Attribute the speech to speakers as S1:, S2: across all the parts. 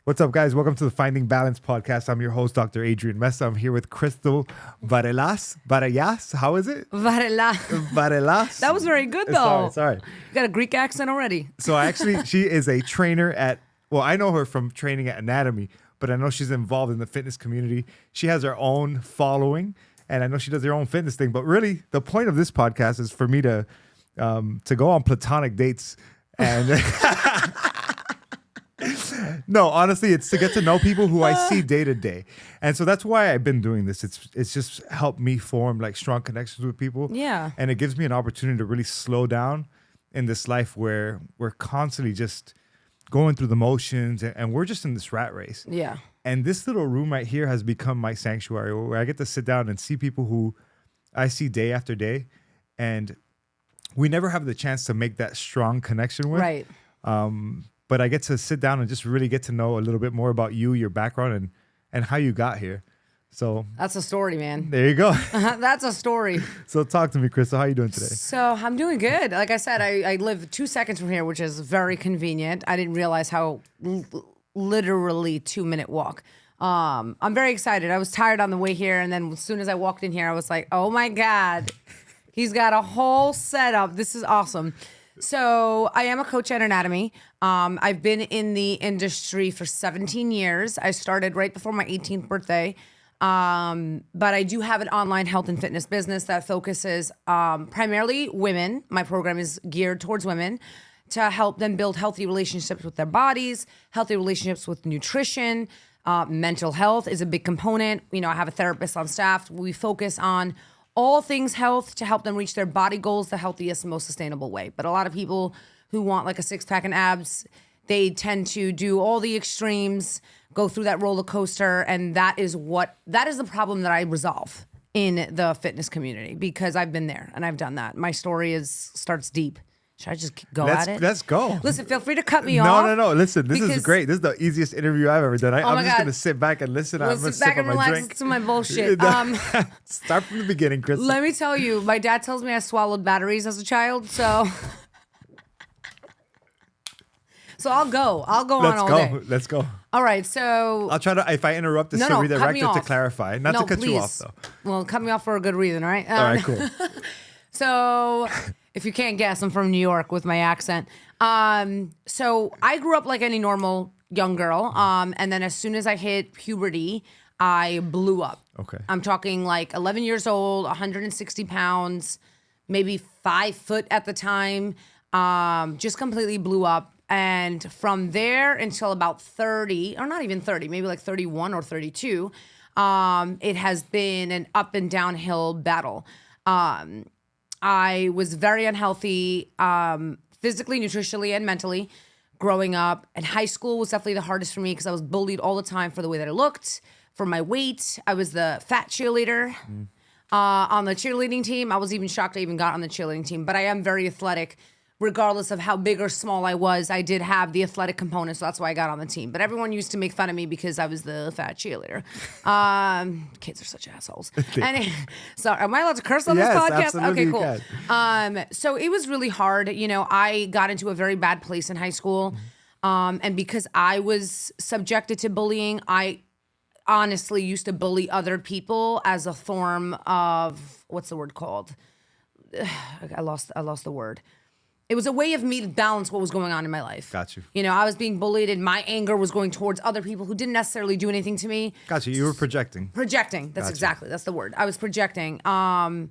S1: What's up, guys? Welcome to the Finding Balance podcast. I'm your host, Dr. Adrian Mesa. I'm here with Crystal Varellas. How is it? Varellas.
S2: That was very good, though.
S1: Sorry.
S2: You got a Greek accent already.
S1: So she is a trainer I know her from training at Anatomy, but I know she's involved in the fitness community. She has her own following, and I know she does her own fitness thing. But really, the point of this podcast is for me to go on platonic dates and... No, honestly, it's to get to know people who I see day to day. And so that's why I've been doing this. It's just helped me form like strong connections with people.
S2: Yeah.
S1: And it gives me an opportunity to really slow down in this life where we're constantly just going through the motions and we're just in this rat race.
S2: Yeah.
S1: And this little room right here has become my sanctuary where I get to sit down and see people who I see day after day. And we never have the chance to make that strong connection with.
S2: Right.
S1: But I get to sit down and just really get to know a little bit more about you, your background, and how you got here. So
S2: that's a story, man.
S1: There you go.
S2: That's a story.
S1: So talk to me, Crystal. How are you doing today?
S2: So I'm doing good. Like I said, I live 2 seconds from here, which is very convenient. I didn't realize how literally 2-minute walk. I'm very excited. I was tired on the way here, and then as soon as I walked in here, I was like, oh my God, he's got a whole setup. This is awesome. So I am a coach at Anatomy. I've been in the industry for 17 years. I started right before my 18th birthday. But I do have an online health and fitness business that focuses primarily women. My program is geared towards women to help them build healthy relationships with their bodies, healthy relationships with nutrition. Mental health is a big component. You know, I have a therapist on staff. We focus on all things health to help them reach their body goals the healthiest and most sustainable way. But a lot of people who want like a six-pack and abs, they tend to do all the extremes, go through that roller coaster, and that is the problem that I resolve in the fitness community because I've been there and I've done that. My story starts deep. Should I just go at it?
S1: Let's go.
S2: Listen, feel free to cut me off.
S1: No. Listen, this is great. This is the easiest interview I've ever done. I'm just going to sit back and listen. I'm going to
S2: sit back
S1: sip
S2: and
S1: on my
S2: relax
S1: drink.
S2: to my bullshit.
S1: Start from the beginning, Chris.
S2: Let me tell you, my dad tells me I swallowed batteries as a child, so I'll go on all day.
S1: Let's go.
S2: All right, so
S1: I'll try to, if I interrupt, to redirect it to clarify. Not to cut you off, though.
S2: Well, cut me off for a good reason, all right?
S1: All right, cool.
S2: So, if you can't guess, I'm from New York with my accent. So I grew up like any normal young girl. And then as soon as I hit puberty, I blew up.
S1: Okay.
S2: I'm talking like 11 years old, 160 pounds, maybe 5 foot at the time. Just completely blew up. And from there until about 30, or not even 30, maybe like 31 or 32, it has been an up and downhill battle. I was very unhealthy, physically, nutritionally, and mentally growing up. And high school was definitely the hardest for me because I was bullied all the time for the way that I looked, for my weight. I was the fat cheerleader on the cheerleading team. I was even shocked I even got on the cheerleading team. But I am very athletic. Regardless of how big or small I was, I did have the athletic component, so that's why I got on the team. But everyone used to make fun of me because I was the fat cheerleader. Kids are such assholes. So am I allowed to curse on this podcast?
S1: Absolutely,
S2: okay, cool. So it was really hard. You know, I got into a very bad place in high school. And because I was subjected to bullying, I honestly used to bully other people as a form of, what's the word called? I lost the word. It was a way of me to balance what was going on in my life.
S1: Got you.
S2: You know, I was being bullied and my anger was going towards other people who didn't necessarily do anything to me.
S1: Got you. You were projecting.
S2: Projecting. That's exactly. That's the word. I was projecting. And,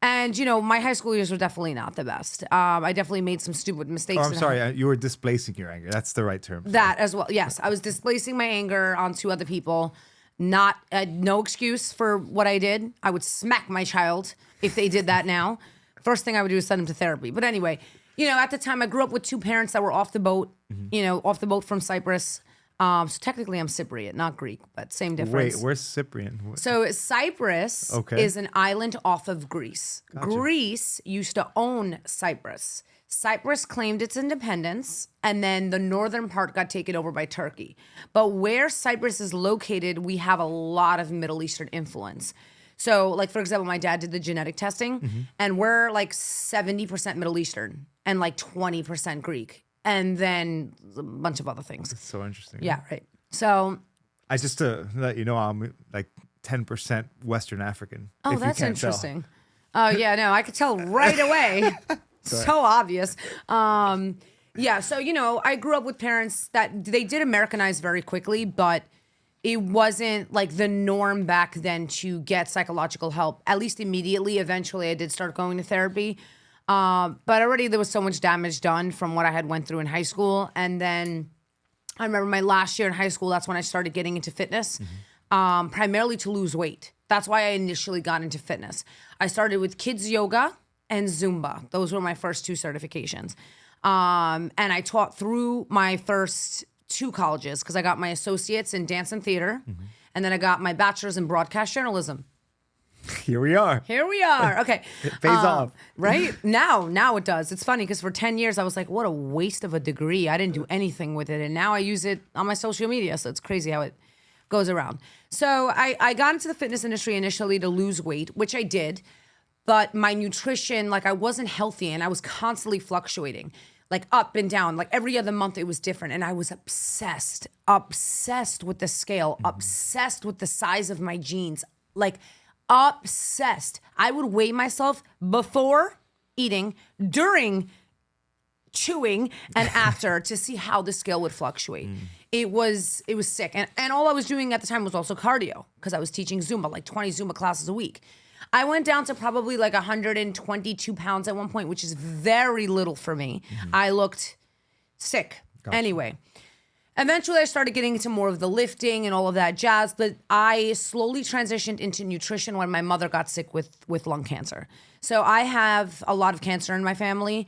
S2: you know, my high school years were definitely not the best. I definitely made some stupid mistakes.
S1: Oh, I'm sorry. You were displacing your anger. That's the right term.
S2: That as well. Yes. I was displacing my anger onto other people. No excuse for what I did. I would smack my child if they did that now. First thing I would do is send them to therapy. But anyway, you know, at the time I grew up with 2 parents that were off the boat, you know, off the boat from Cyprus. So technically I'm Cypriot, not Greek, but same difference.
S1: Wait, where's Cyprian?
S2: So Cyprus is an island off of Greece.
S1: Gotcha.
S2: Greece used to own Cyprus. Cyprus claimed its independence, and then the northern part got taken over by Turkey. But where Cyprus is located, we have a lot of Middle Eastern influence. So, like, for example, my dad did the genetic testing,
S1: Mm-hmm.
S2: and we're like 70% Middle Eastern and like 20% Greek, and then a bunch of other things.
S1: It's so interesting.
S2: Yeah, right. So,
S1: I just to let you know, I'm like 10% Western African.
S2: oh,
S1: if you
S2: that's
S1: can't tell.
S2: interesting. Oh, yeah, no, I could tell right away. So obvious. Yeah, so, I grew up with parents that they did Americanize very quickly, but it wasn't like the norm back then to get psychological help, at least immediately. Eventually, I did start going to therapy. But already there was so much damage done from what I had went through in high school. And then I remember my last year in high school, that's when I started getting into fitness, primarily to lose weight. That's why I initially got into fitness. I started with kids yoga and Zumba. Those were my first 2 certifications. And I taught through my first 2 colleges because I got my associates in dance and theater, and then I got my bachelor's in broadcast journalism.
S1: Here we are.
S2: Here we are. Okay.
S1: It pays off.
S2: Right? Now it does. It's funny because for 10 years I was like, what a waste of a degree. I didn't do anything with it. And now I use it on my social media. So it's crazy how it goes around. So I got into the fitness industry initially to lose weight, which I did. But my nutrition, like I wasn't healthy and I was constantly fluctuating, like up and down. Like every other month it was different. And I was obsessed with the scale, obsessed with the size of my jeans, like obsessed. I would weigh myself before eating, during chewing, and after to see how the scale would fluctuate. It was sick. And all I was doing at the time was also cardio because I was teaching Zumba, like 20 Zumba classes a week. I went down to probably like 122 pounds at one point, which is very little for me. I looked sick.
S1: Gotcha.
S2: Anyway, eventually I started getting into more of the lifting and all of that jazz, but I slowly transitioned into nutrition when my mother got sick with lung cancer. So I have a lot of cancer in my family.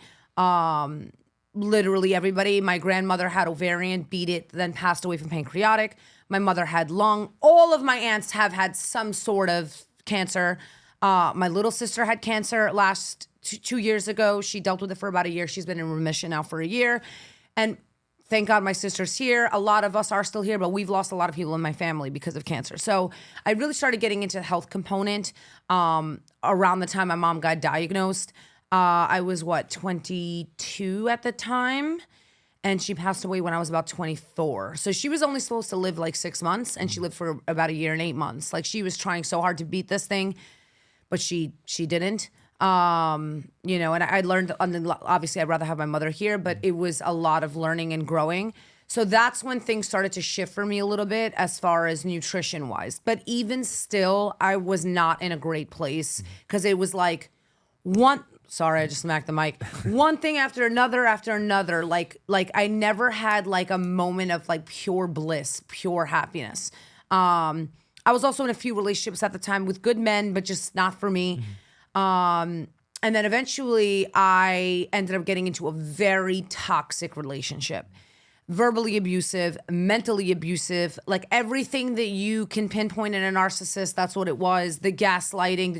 S2: Literally everybody. My grandmother had ovarian, beat it, then passed away from pancreatic. My mother had lung. All of my aunts have had some sort of cancer. My little sister had cancer last 2 years ago. She dealt with it for about a year. She's been in remission now for a year. And thank God my sister's here. A lot of us are still here, but we've lost a lot of people in my family because of cancer. So I really started getting into the health component around the time my mom got diagnosed. I was 22 at the time, and she passed away when I was about 24. So she was only supposed to live like 6 months, and she lived for about a year and 8 months. Like she was trying so hard to beat this thing, but she didn't. And I learned, obviously I'd rather have my mother here, but it was a lot of learning and growing. So that's when things started to shift for me a little bit as far as nutrition wise. But even still, I was not in a great place because it was like sorry, I just smacked the mic. One thing after another. Like I never had like a moment of like pure bliss, pure happiness. I was also in a few relationships at the time with good men, but just not for me. And then eventually I ended up getting into a very toxic relationship. Verbally abusive, mentally abusive, like everything that you can pinpoint in a narcissist, that's what it was. The gaslighting,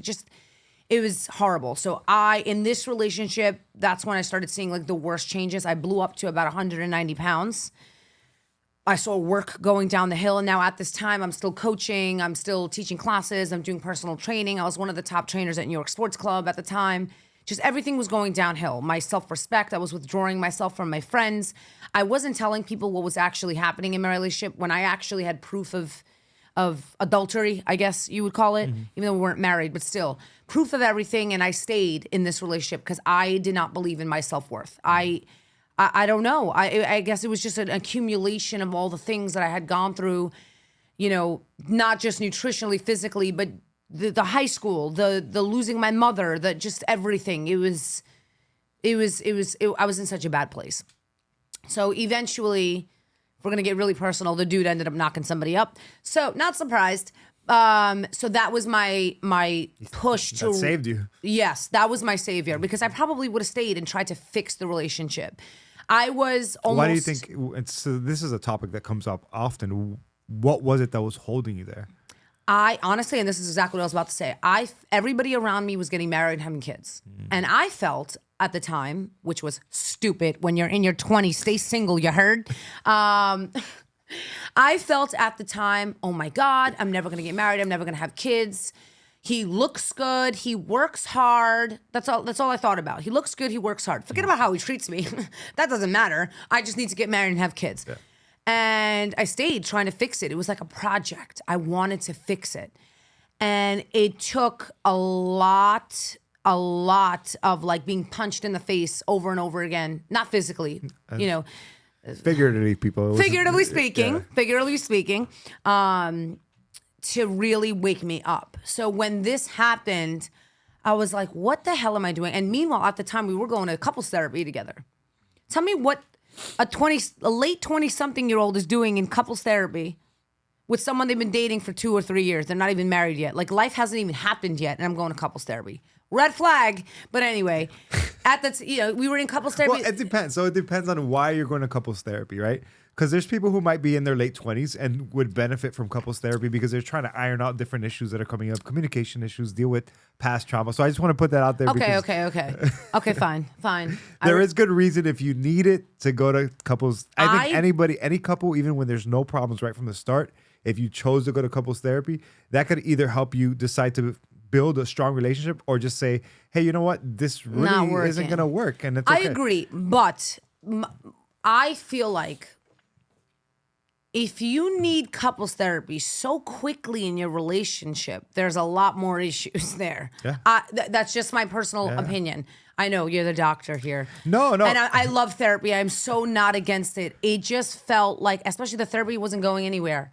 S2: it was horrible. So in this relationship, that's when I started seeing like the worst changes. I blew up to about 190 pounds. I saw work going down the hill. And now at this time, I'm still coaching. I'm still teaching classes. I'm doing personal training. I was one of the top trainers at New York Sports Club at the time. Just everything was going downhill. My self-respect, I was withdrawing myself from my friends. I wasn't telling people what was actually happening in my relationship when I actually had proof of adultery, I guess you would call it, even though we weren't married, but still proof of everything. And I stayed in this relationship because I did not believe in my self-worth. I don't know. I guess it was just an accumulation of all the things that I had gone through, not just nutritionally, physically, but the high school, the losing my mother, just everything. I was in such a bad place. So eventually, if we're going to get really personal, the dude ended up knocking somebody up. So not surprised. So that was my push to...
S1: That saved you.
S2: Yes, that was my savior because I probably would have stayed and tried to fix the relationship. I was almost...
S1: Why do you think... So this is a topic that comes up often. What was it that was holding you there?
S2: I honestly, and this is exactly what I was about to say, everybody around me was getting married and having kids. And I felt at the time, which was stupid, when you're in your 20s, stay single, you heard? I felt at the time, oh my God, I'm never going to get married. I'm never going to have kids. He looks good. He works hard. That's all I thought about. He looks good. He works hard. Forget about how he treats me. That doesn't matter. I just need to get married and have kids. Yeah. And I stayed trying to fix it. It was like a project. I wanted to fix it. And it took a lot of like being punched in the face over and over again. Not physically,
S1: Figuratively, people.
S2: Figuratively speaking. To really wake me up. So when this happened, I was like, what the hell am I doing? And meanwhile, at the time, we were going to couples therapy together. Tell me what a late 20-something-year-old is doing in couples therapy with someone they've been dating for 2 or 3 years. They're not even married yet. Like, life hasn't even happened yet, and I'm going to couples therapy. Red flag. But anyway, we were in couples therapy.
S1: Well, it depends. So it depends on why you're going to couples therapy, right? Because there's people who might be in their late 20s and would benefit from couples therapy because they're trying to iron out different issues that are coming up, communication issues, deal with past trauma. So I just want to put that out there.
S2: Okay, fine.
S1: There is good reason if you need it to go to couples. I think any couple, even when there's no problems right from the start, if you chose to go to couples therapy, that could either help you decide to build a strong relationship or just say, hey, you know what? This really isn't going to work. And it's okay.
S2: I agree. But I feel like if you need couples therapy so quickly in your relationship, there's a lot more issues there.
S1: Yeah.
S2: That's just my personal opinion. I know you're the doctor here.
S1: No.
S2: And I love therapy. I'm so not against it. It just felt like, especially the therapy wasn't going anywhere.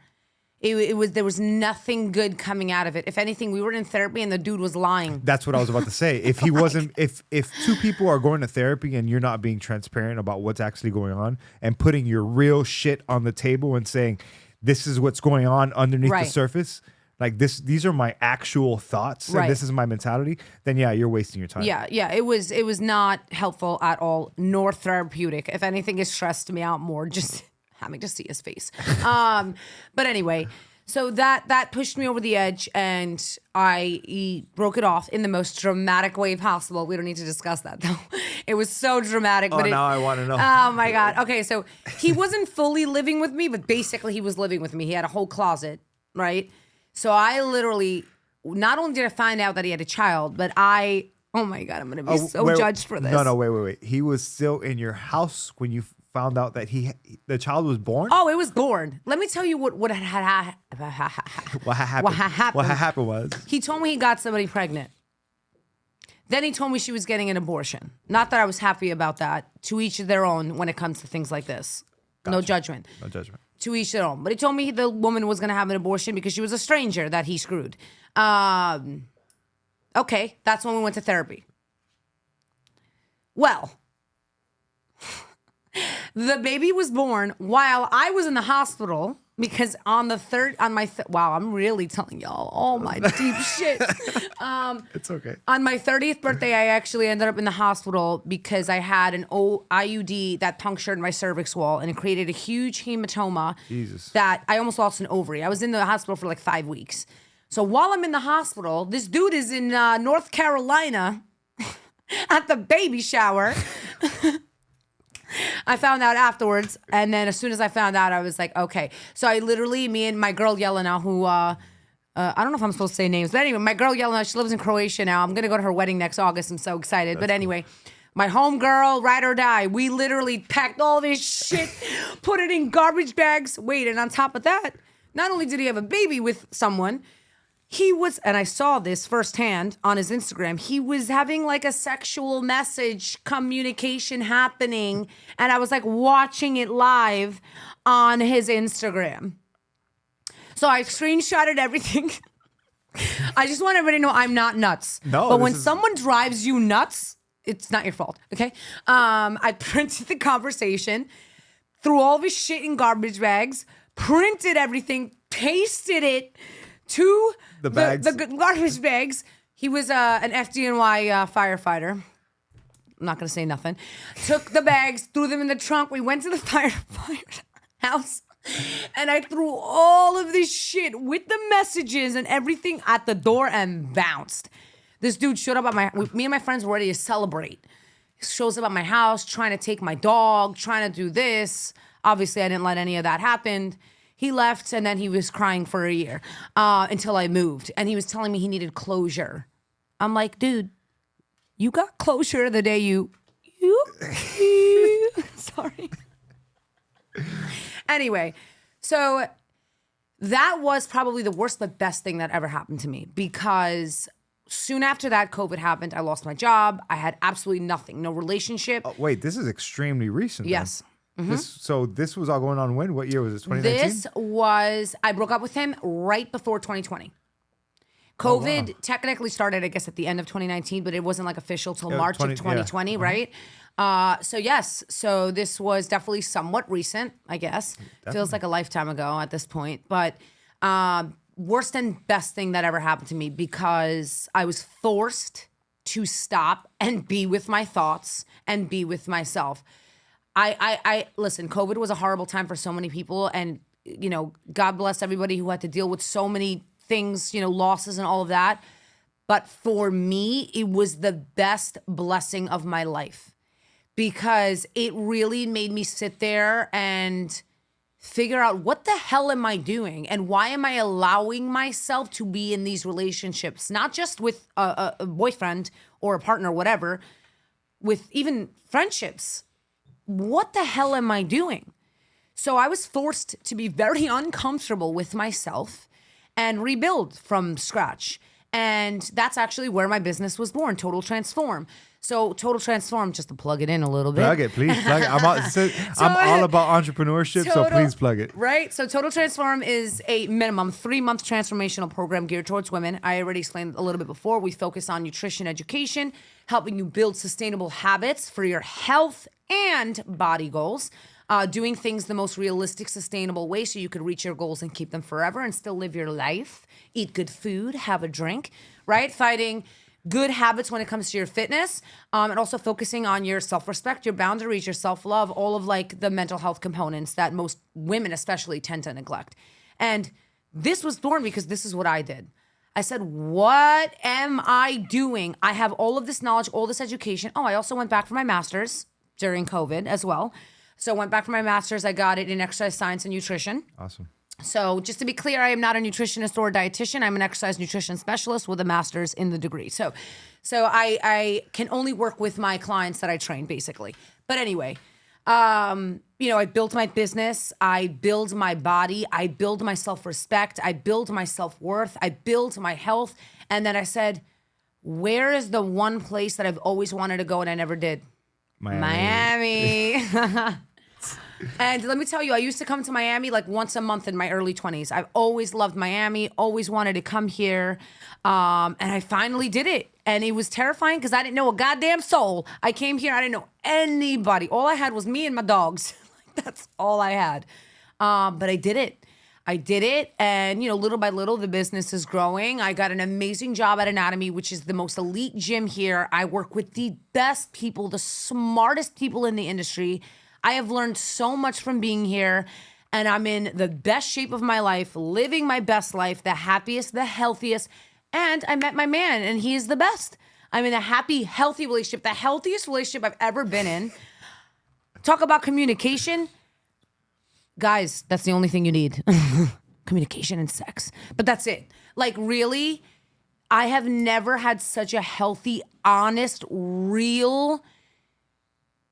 S2: There was nothing good coming out of it. If anything, we were in therapy and the dude was lying.
S1: That's what I was about to say. If he wasn't, if two people are going to therapy and you're not being transparent about what's actually going on and putting your real shit on the table and saying, this is what's going on underneath the surface, like these are my actual thoughts and this is my mentality, then yeah, you're wasting your time.
S2: Yeah. It was not helpful at all, nor therapeutic. If anything, it stressed me out more. Just having to see his face. But anyway, so that pushed me over the edge and I broke it off in the most dramatic way possible. We don't need to discuss that though. It was so dramatic.
S1: Now I want to know.
S2: Oh my God. Okay, so he wasn't fully living with me, but basically he was living with me. He had a whole closet, right? So I literally, not only did I find out that he had a child, but oh my God, I'm going to be judged for this.
S1: No, wait. He was still in your house when you found out that the child was born?
S2: Oh, it was born. Let me tell you what had happened.
S1: What had happened was
S2: he told me he got somebody pregnant. Then he told me she was getting an abortion. Not that I was happy about that. To each their own when it comes to things like this. Gotcha. No judgment. To each their own. But he told me the woman was going to have an abortion because she was a stranger that he screwed. Okay, that's when we went to therapy. Well, the baby was born while I was in the hospital because wow, I'm really telling y'all all my deep shit.
S1: It's okay.
S2: On my 30th birthday, I actually ended up in the hospital because I had an IUD that punctured my cervix wall and it created a huge hematoma.
S1: Jesus.
S2: That I almost lost an ovary. I was in the hospital for like 5 weeks. So while I'm in the hospital, this dude is in North Carolina at the baby shower. I found out afterwards, and then as soon as I found out, I was like, okay. So I literally, me and my girl Jelena, who, I don't know if I'm supposed to say names, but anyway, my girl Jelena, she lives in Croatia now. I'm going to go to her wedding next August. I'm so excited. That's but anyway, my homegirl, ride or die, we literally packed all this shit, put it in garbage bags. Wait, and on top of that, not only did he have a baby with someone, he was, and I saw this firsthand on his Instagram, he was having like a sexual message communication happening. And I was like watching it live on his Instagram. So I screenshotted everything. I just want everybody to know I'm not nuts.
S1: No,
S2: but when someone drives you nuts, it's not your fault, okay? I printed the conversation, threw all this shit in garbage bags, printed everything, pasted it to the garbage bags. He was an FDNY firefighter. I'm not going to say nothing. Took the bags, threw them in the trunk. We went to the firefighter house. And I threw all of this shit with the messages and everything at the door and bounced. This dude showed up at me and my friends were ready to celebrate. He shows up at my house, trying to take my dog, trying to do this. Obviously, I didn't let any of that happen. He left and then he was crying for a year until I moved. And he was telling me he needed closure. I'm like, dude, you got closure the day you sorry. Anyway, so that was probably the worst but best thing that ever happened to me, because soon after that COVID happened, I lost my job. I had absolutely nothing, no relationship.
S1: Oh, wait, this is extremely recent. Then.
S2: Yes.
S1: This was all going on when? What year was it? 2019?
S2: I broke up with him right before 2020. COVID technically started, I guess, at the end of 2019, but it wasn't like official till March of 2020, right? So this was definitely somewhat recent, I guess. Definitely. Feels like a lifetime ago at this point. But worst and best thing that ever happened to me, because I was forced to stop and be with my thoughts and be with myself. I listen, COVID was a horrible time for so many people, and, you know, God bless everybody who had to deal with so many things, you know, losses and all of that. But for me, it was the best blessing of my life, because it really made me sit there and figure out, what the hell am I doing? And why am I allowing myself to be in these relationships? Not just with a boyfriend or a partner, whatever, with even friendships. What the hell am I doing? So I was forced to be very uncomfortable with myself and rebuild from scratch. And that's actually where my business was born, Totall Transform. So Totall Transform, just to plug it in a little bit.
S1: Plug it, please. Plug it. I'm all about entrepreneurship, so please plug it.
S2: Right. So Totall Transform is a minimum 3-month transformational program geared towards women. I already explained a little bit before. We focus on nutrition education, helping you build sustainable habits for your health and body goals. Doing things the most realistic, sustainable way so you could reach your goals and keep them forever and still live your life. Eat good food, have a drink, right? Fighting good habits when it comes to your fitness, and also focusing on your self-respect, your boundaries, your self-love, all of like the mental health components that most women especially tend to neglect. And this was born because this is what I did. I said, what am I doing? I have all of this knowledge, all this education. Oh, I also went back for my master's during COVID as well. So went back for my master's. I got it in exercise science and nutrition.
S1: Awesome.
S2: So just to be clear, I am not a nutritionist or a dietitian. I'm an exercise nutrition specialist with a master's in the degree. So I can only work with my clients that I train, basically. But anyway, I built my business. I build my body. I build my self-respect. I build my self-worth. I build my health. And then I said, where is the one place that I've always wanted to go and I never did? Miami. And let me tell you, I used to come to Miami like once a month in my early 20s. I've always loved Miami, always wanted to come here. And I finally did it. And it was terrifying because I didn't know a goddamn soul. I came here, I didn't know anybody. All I had was me and my dogs. That's all I had. But I did it. And, little by little, the business is growing. I got an amazing job at Anatomy, which is the most elite gym here. I work with the best people, the smartest people in the industry. I have learned so much from being here, and I'm in the best shape of my life, living my best life, the happiest, the healthiest. And I met my man, and he is the best. I'm in a happy, healthy relationship, the healthiest relationship I've ever been in. Talk about communication. Guys, that's the only thing you need. Communication and sex. But that's it. Like, really, I have never had such a healthy, honest, real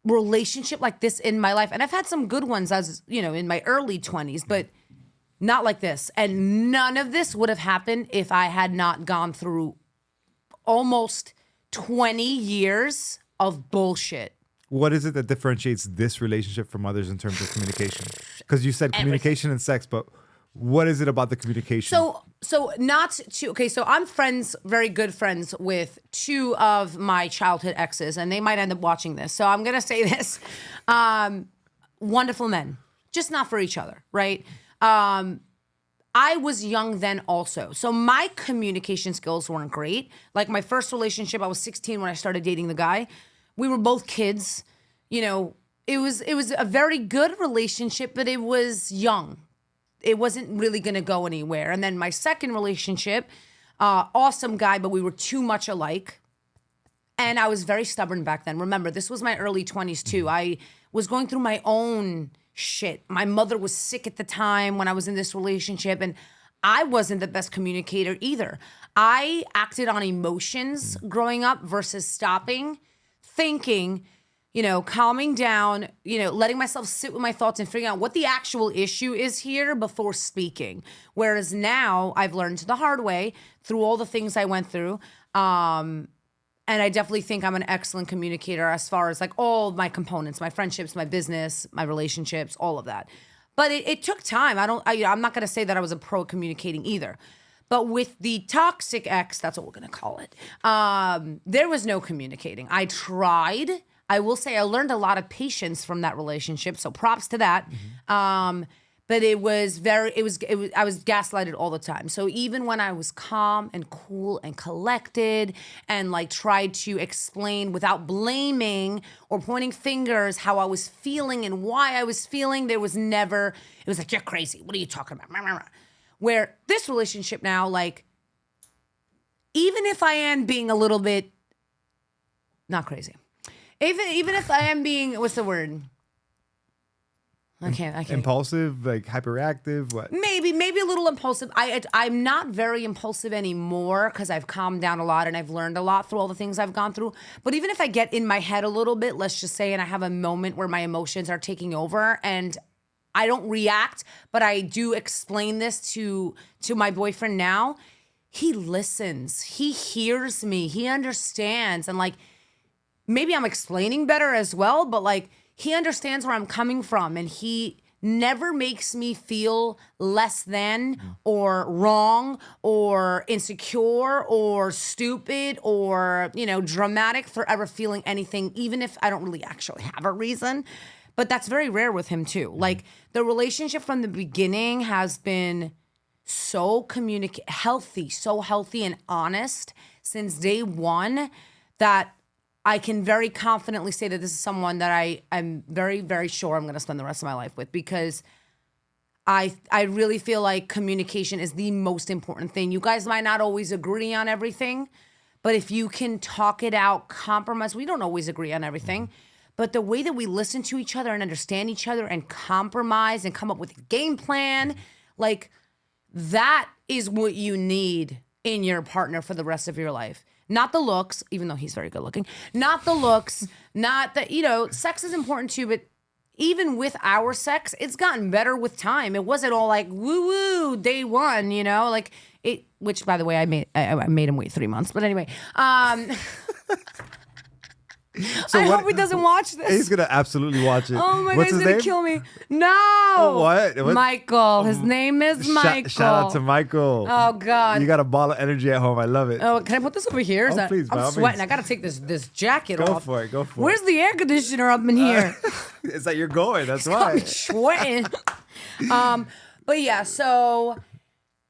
S2: relationship like this in my life. And I've had some good ones in my early 20s, but not like this. And none of this would have happened if I had not gone through almost 20 years of bullshit.
S1: What is it that differentiates this relationship from others in terms of communication? Because you said communication and sex, but what is it about the communication?
S2: So I'm very good friends with 2 of my childhood exes, and they might end up watching this. So I'm going to say this. Wonderful men, just not for each other, right? I was young then also. So my communication skills weren't great. Like my first relationship, I was 16 when I started dating the guy. We were both kids. It was a very good relationship, but it was young. It wasn't really going to go anywhere. And then my second relationship, awesome guy, but we were too much alike. And I was very stubborn back then. Remember, this was my early 20s too. I was going through my own shit, my mother was sick at the time when I was in this relationship, and I wasn't the best communicator either. I acted on emotions growing up versus stopping, thinking, calming down, letting myself sit with my thoughts and figuring out what the actual issue is here before speaking. Whereas now I've learned the hard way through all the things I went through. And I definitely think I'm an excellent communicator as far as like all my components, my friendships, my business, my relationships, all of that. But it took time. I'm not going to say that I was a pro at communicating either. But with the toxic ex, that's what we're going to call it, there was no communicating. I tried. I will say I learned a lot of patience from that relationship. So props to that. But I was gaslighted all the time. So even when I was calm and cool and collected and like tried to explain without blaming or pointing fingers how I was feeling and why I was feeling, it was like, you're crazy. What are you talking about? Where this relationship now, like, even if I am being a little bit not crazy, even if I am being, what's the word? I can't.
S1: Impulsive, like hyperactive, what?
S2: Maybe a little impulsive. I'm not very impulsive anymore because I've calmed down a lot and I've learned a lot through all the things I've gone through. But even if I get in my head a little bit, let's just say, and I have a moment where my emotions are taking over and I don't react, but I do explain this to my boyfriend now, he listens. He hears me. He understands. And like, maybe I'm explaining better as well, but like, he understands where I'm coming from, and he never makes me feel less than or wrong or insecure or stupid or, dramatic for ever feeling anything, even if I don't really actually have a reason. But that's very rare with him too. Like, the relationship from the beginning has been so healthy and honest since day one that I can very confidently say that this is someone that I'm very, very sure I'm going to spend the rest of my life with, because I really feel like communication is the most important thing. You guys might not always agree on everything, but if you can talk it out, compromise, we don't always agree on everything, but the way that we listen to each other and understand each other and compromise and come up with a game plan, like, that is what you need in your partner for the rest of your life. Not the looks, even though he's very good looking. Not the looks, not that, sex is important too, but even with our sex, it's gotten better with time. It wasn't all like woo-woo day one, like it, which by the way, I made him wait 3 months. But anyway, So I hope he doesn't watch this.
S1: He's going to absolutely watch it.
S2: Oh my God, he's going to kill me. No.
S1: What?
S2: Michael. His name is Michael.
S1: Shout out to Michael.
S2: Oh God.
S1: You got a ball of energy at home. I love it.
S2: Oh, can I put this over here?
S1: Please,
S2: I'm sweating. I got to take this jacket off.
S1: Go for it.
S2: Where's the air conditioner up in here?
S1: It's like you're going. That's why.
S2: I'm sweating. But yeah, so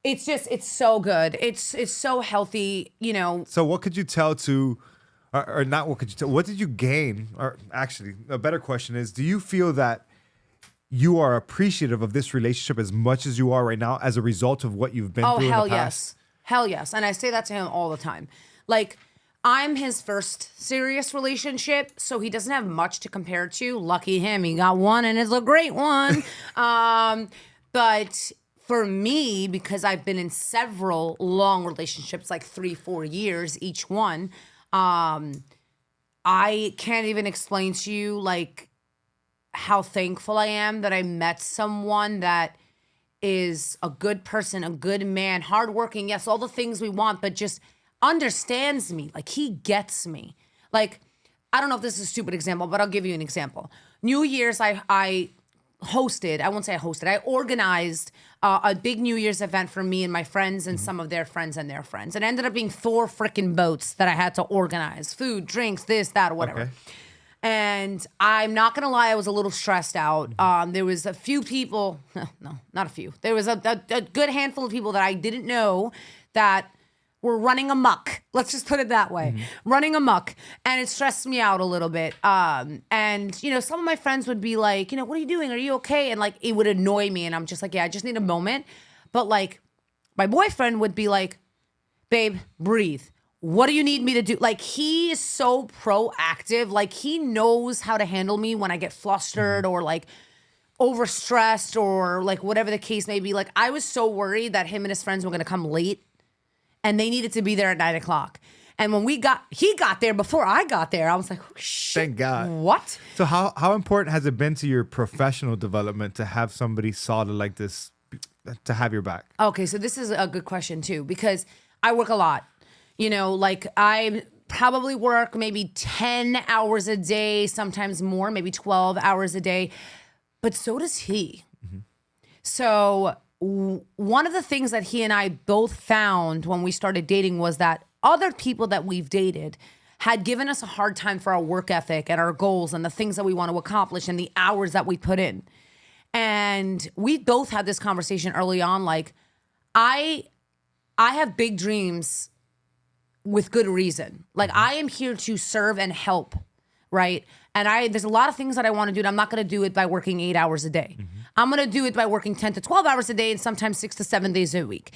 S2: it's so good. It's so healthy,
S1: So what could you tell to... Or not what could you tell? What did you gain? Or actually, a better question is, do you feel that you are appreciative of this relationship as much as you are right now as a result of what you've been through in the past?
S2: Yes. Hell yes. And I say that to him all the time. Like, I'm his first serious relationship, so he doesn't have much to compare to. Lucky him. He got one, and it's a great one. But for me, because I've been in several long relationships, like 3-4 years each one, I can't even explain to you like how thankful I am that I met someone that is a good person, a good man, hardworking, yes, all the things we want, but just understands me. Like, he gets me. Like, I don't know if this is a stupid example, but I'll give you an example. New Year's, I organized a big New Year's event for me and my friends and some of their friends and their friends. It ended up being 4 freaking boats that I had to organize. Food, drinks, this, that, or whatever. Okay. And I'm not going to lie, I was a little stressed out. There was a few people, no, not a few. There was a good handful of people that I didn't know that were running amok. Let's just put it that way. Running amok. And it stressed me out a little bit. And, some of my friends would be like, what are you doing? Are you okay? And like, it would annoy me. And I'm just like, yeah, I just need a moment. But like, my boyfriend would be like, babe, breathe. What do you need me to do? Like, he is so proactive. Like, he knows how to handle me when I get flustered or like, overstressed or like whatever the case may be. Like I was so worried that him and his friends were going to come late and they needed to be there at 9:00. And when he got there before I got there. I was like, oh, shit.
S1: Thank God.
S2: What?
S1: So how important has it been to your professional development to have somebody solid like this, to have your back?
S2: Okay, so this is a good question too, because I work a lot. You know, like I probably work maybe 10 hours a day, sometimes more, maybe 12 hours a day, but so does he. Mm-hmm. So one of the things that he and I both found when we started dating was that other people that we've dated had given us a hard time for our work ethic and our goals and the things that we want to accomplish and the hours that we put in. And we both had this conversation early on, like, I have big dreams with good reason. Like, I am here to serve and help, right? And there's a lot of things that I want to do, and I'm not going to do it by working 8 hours a day. Mm-hmm. I'm going to do it by working 10 to 12 hours a day and sometimes 6 to 7 days a week.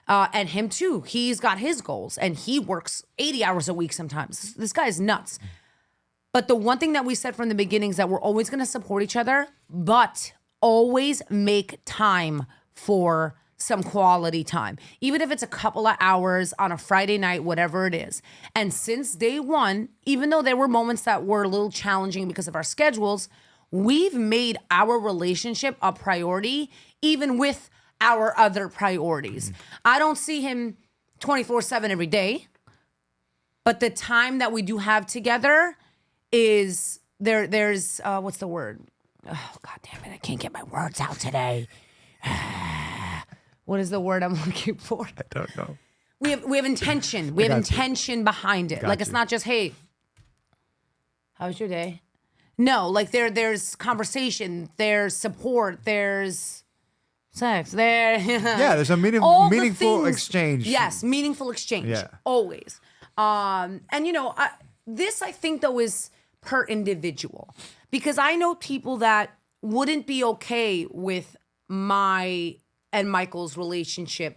S2: And him too. He's got his goals, and he works 80 hours a week sometimes. This guy is nuts. But the one thing that we said from the beginning is that we're always going to support each other, but always make time for some quality time, even if it's a couple of hours on a Friday night, whatever it is. And since day one, even though there were moments that were a little challenging because of our schedules, we've made our relationship a priority, even with our other priorities. Mm-hmm. I don't see him 24/7 every day, but the time that we do have together is there's what's the word? Oh, God damn it. I can't get my words out today. What is the word I'm looking for?
S1: I don't know.
S2: We have intention. We have intention behind it. Like, it's not just, hey, how was your day? No, like there's conversation, there's support, there's sex,
S1: yeah, there's a meaningful exchange.
S2: Yes, meaningful exchange. Yeah. Always. And you know, this I think though is per individual, because I know people that wouldn't be okay with my and Michael's relationship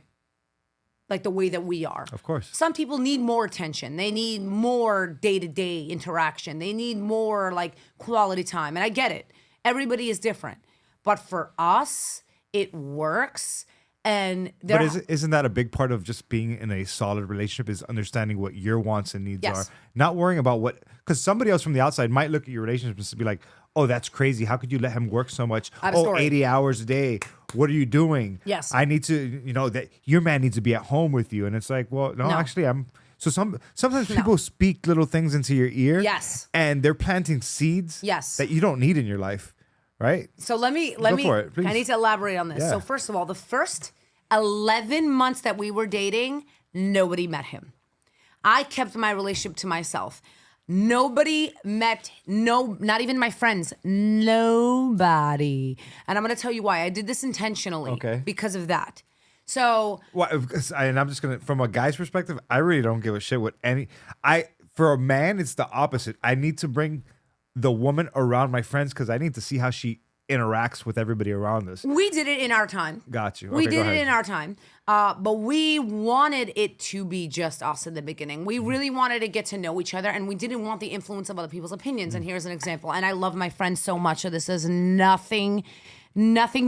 S2: like the way that we are.
S1: Of course.
S2: Some people need more attention. They need more day-to-day interaction. They need more like quality time. And I get it. Everybody is different. But for us, it works. And
S1: but isn't that a big part of just being in a solid relationship, is understanding what your wants and needs are? Not worrying about what, because somebody else from the outside might look at your relationship and be like, oh, that's crazy. How could you let him work so much? Oh, 80 hours a day. What are you doing?
S2: Yes.
S1: I need to, that your man needs to be at home with you. And it's like, well, no. Actually, I'm. So sometimes people speak little things into your ear.
S2: Yes.
S1: And they're planting seeds.
S2: Yes.
S1: That you don't need in your life. Right?
S2: So let me,
S1: Go for it, please.
S2: I need to elaborate on this. Yeah. So first of all, the first 11 months that we were dating, nobody met him. I kept my relationship to myself. Nobody met, not even my friends, nobody. And I'm going to tell you why. I did this intentionally because of that. So,
S1: and I'm just going to, from a guy's perspective, I really don't give a shit what for a man, it's the opposite. I need to bring the woman around my friends because I need to see how she interacts with everybody around us.
S2: We did it in our time.
S1: Got you.
S2: We did it in our time. But we wanted it to be just us in the beginning. We really wanted to get to know each other, and we didn't want the influence of other people's opinions. And here's an example. And I love my friends so much, so this is nothing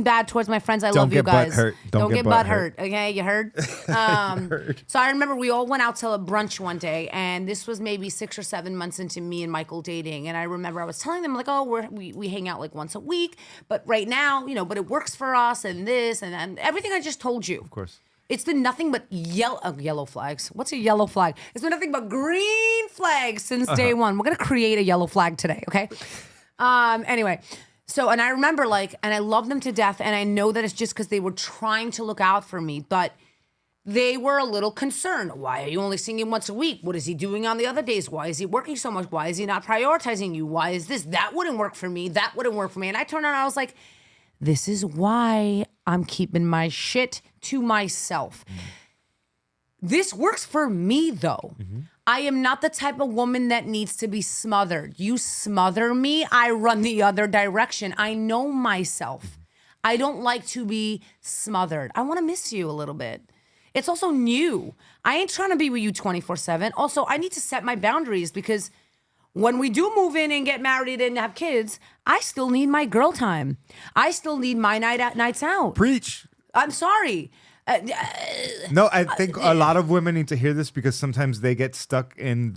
S2: bad towards my friends. I love you guys. Don't get butt hurt. Okay, you heard? So I remember we all went out to a brunch one day, and this was maybe 6 or 7 months into me and Michael dating. And I remember I was telling them, like, oh, we hang out like once a week, but right now, but it works for us and this and everything I just told you.
S1: Of course.
S2: It's been nothing but yellow flags. What's a yellow flag? It's been nothing but green flags since day one. We're going to create a yellow flag today, okay? Anyway. So, and I remember and I love them to death, and I know that it's just because they were trying to look out for me, but they were a little concerned. Why are you only seeing him once a week? What is he doing on the other days? Why is he working so much? Why is he not prioritizing you? Why is this? That wouldn't work for me. That wouldn't work for me. And I turned around and I was like, this is why I'm keeping my shit to myself. Mm-hmm. This works for me, though. Mm-hmm. I am not the type of woman that needs to be smothered. You smother me, I run the other direction. I know myself. I don't like to be smothered. I want to miss you a little bit. It's also new. I ain't trying to be with you 24/7. Also, I need to set my boundaries because When we do move in and get married and have kids, I still need my girl time. I still need my nights out.
S1: Preach.
S2: I'm sorry.
S1: No, I think a lot of women need to hear this because sometimes they get stuck in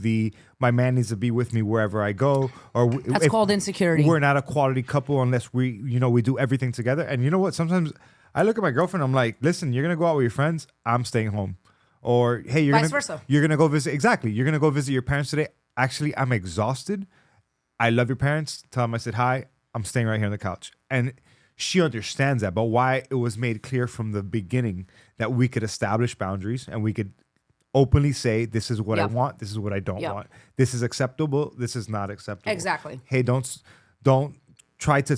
S1: my man needs to be with me wherever I go, or
S2: That's called insecurity.
S1: We're not a quality couple unless we do everything together. And you know what? Sometimes I look at my girlfriend, I'm like, listen, you're gonna go out with your friends, I'm staying home. Or hey, you're
S2: Vice versa.
S1: You're gonna go visit. Exactly, you're gonna go visit your parents today. Actually, I'm exhausted. I love your parents. Tell them I said hi. I'm staying right here on the couch. And she understands that, but why it was made clear from the beginning that we could establish boundaries and we could openly say, this is what I want, this is what I don't want. This is acceptable, this is not acceptable.
S2: Exactly.
S1: Hey, don't try to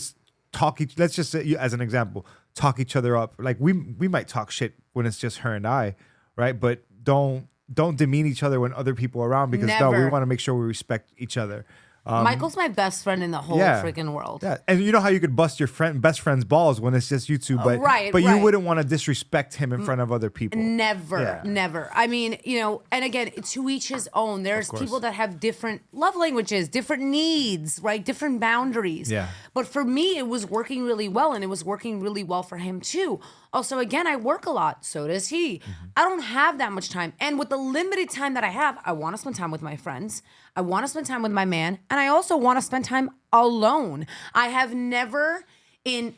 S1: talk let's just say, as an example, talk each other up. Like we might talk shit when it's just her and I, right? But don't demean each other when other people are around because no, we want to make sure we respect each other.
S2: Michael's my best friend in the whole freaking world.
S1: Yeah, and you know how you could bust your best friend's balls when it's just you two, but you wouldn't want to disrespect him in front of other people.
S2: Never. I mean, and again, to each his own. There's people that have different love languages, different needs, right? Different boundaries.
S1: Yeah.
S2: But for me, it was working really well, and it was working really well for him too. Also, again, I work a lot. So does he. Mm-hmm. I don't have that much time. And with the limited time that I have, I want to spend time with my friends. I want to spend time with my man. And I also want to spend time alone. I have never,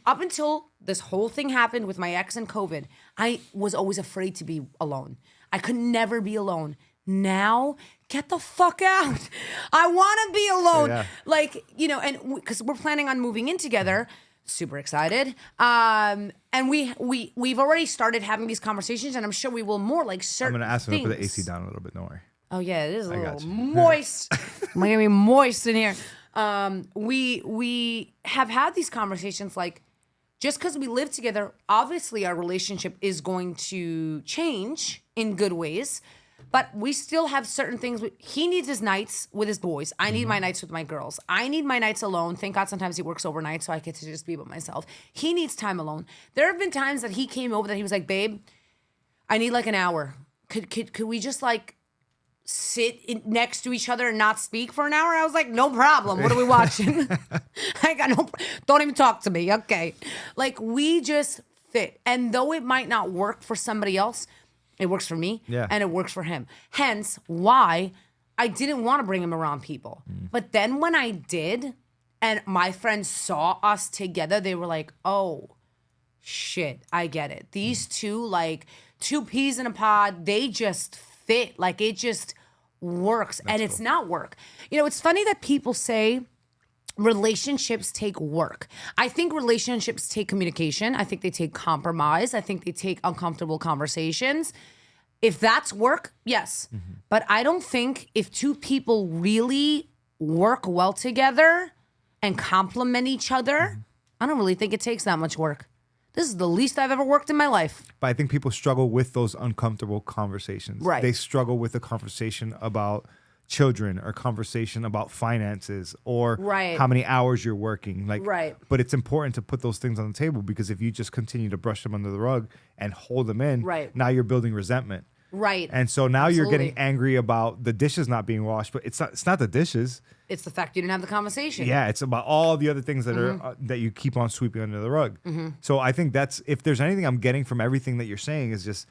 S2: up until this whole thing happened with my ex and COVID, I was always afraid to be alone. I could never be alone. Now, get the fuck out. I want to be alone. Yeah. And because we're planning on moving in together. Super excited. And we've already started having these conversations, and I'm sure we will more, like certain
S1: I'm going to ask him
S2: things.
S1: to put the AC down a little bit, don't worry.
S2: Oh yeah, it is a little moist. It's gonna be moist in here. We have had these conversations, like, just because we live together, obviously our relationship is going to change in good ways. But we still have certain things. He needs his nights with his boys. I need my nights with my girls. I need my nights alone. Thank God sometimes he works overnight, so I get to just be with myself. He needs time alone. There have been times that he came over that he was like, babe, I need like an hour. Could we just like sit next to each other and not speak for an hour? I was like, no problem. What are we watching? I got no. Don't even talk to me. Okay. Like, we just fit. And though it might not work for somebody else, it works for me, and it works for him. Hence why I didn't want to bring him around people. But then when I did, and my friends saw us together, they were like, oh, shit, I get it. These two, like, two peas in a pod, they just fit. Like, it just works. That's it's not work. It's funny that people say relationships take work. I think relationships take communication. I think they take compromise. I think they take uncomfortable conversations. If that's work, yes. Mm-hmm. But I don't think if two people really work well together and complement each other, I don't really think it takes that much work. This is the least I've ever worked in my life.
S1: But I think people struggle with those uncomfortable conversations.
S2: Right.
S1: They struggle with a conversation about children or conversation about finances or how many hours you're working. But it's important to put those things on the table, because if you just continue to brush them under the rug and hold them in, now you're building resentment.
S2: Right.
S1: And so now you're getting angry about the dishes not being washed, but it's not the dishes.
S2: It's the fact you didn't have the conversation.
S1: Yeah, it's about all the other things that are that you keep on sweeping under the rug. So I think that's, if there's anything I'm getting from everything that you're saying, is just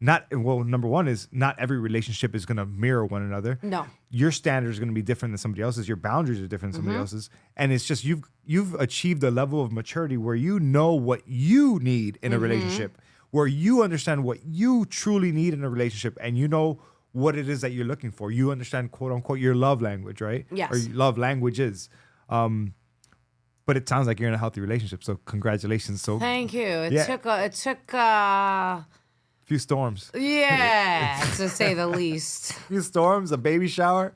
S1: number one is not every relationship is going to mirror one another.
S2: No.
S1: Your standard is going to be different than somebody else's. Your boundaries are different than somebody else's. And it's just you've achieved a level of maturity where you know what you need in a relationship, where you understand what you truly need in a relationship, and you know what it is that you're looking for. You understand, quote unquote, your love language, right?
S2: Yes.
S1: Or your love languages. But it sounds like you're in a healthy relationship. So congratulations. So
S2: thank you. It took
S1: few storms.
S2: Yeah, to say the least.
S1: Few storms, a baby shower.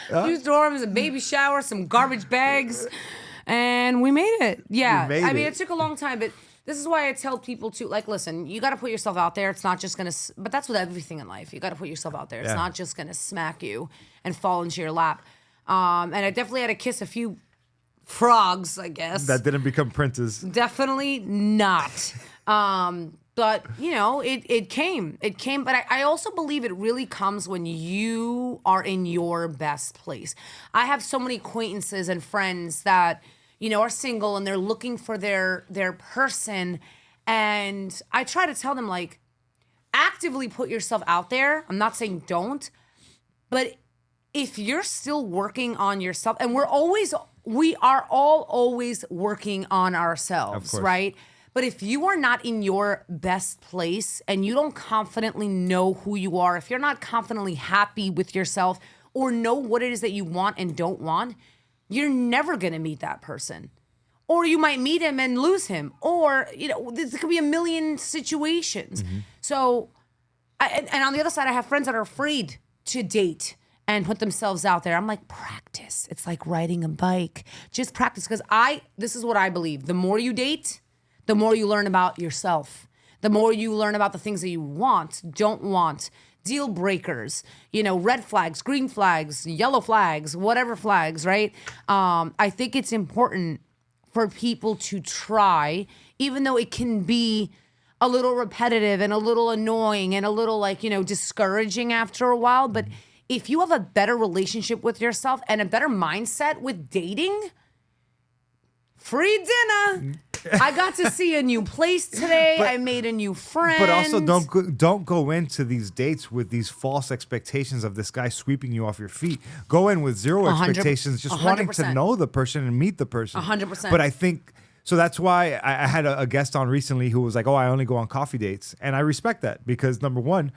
S2: Few storms, a baby shower, some garbage bags, and we made it. Yeah, I mean, it took a long time, but this is why I tell people to, like, listen, you got to put yourself out there. It's not just going to, but that's with everything in life. You got to put yourself out there. It's not just going to smack you and fall into your lap. And I definitely had to kiss a few frogs, I guess.
S1: That didn't become princes.
S2: Definitely not. But, it came. It came. But I also believe it really comes when you are in your best place. I have so many acquaintances and friends that, are single and they're looking for their person. And I try to tell them, like, actively put yourself out there. I'm not saying don't. But if you're still working on yourself, and we are all always working on ourselves, right? But if you are not in your best place and you don't confidently know who you are, if you're not confidently happy with yourself or know what it is that you want and don't want, you're never going to meet that person. Or you might meet him and lose him. Or, there could be a million situations. Mm-hmm. So, and on the other side, I have friends that are afraid to date and put themselves out there. I'm like, practice. It's like riding a bike. Just practice. Because this is what I believe. The more you date, the more you learn about yourself. The more you learn about the things that you want, don't want, deal breakers, red flags, green flags, yellow flags, whatever flags, right? I think it's important for people to try, even though it can be a little repetitive and a little annoying and a little discouraging after a while. But if you have a better relationship with yourself and a better mindset with dating, free dinner. I got to see a new place today. I made a new friend.
S1: But also don't go into these dates with these false expectations of this guy sweeping you off your feet. Go in with zero expectations, just 100%. Wanting to know the person and meet the person.
S2: 100%.
S1: But I think, so that's why I had a guest on recently who was like, oh, I only go on coffee dates. And I respect that because number one,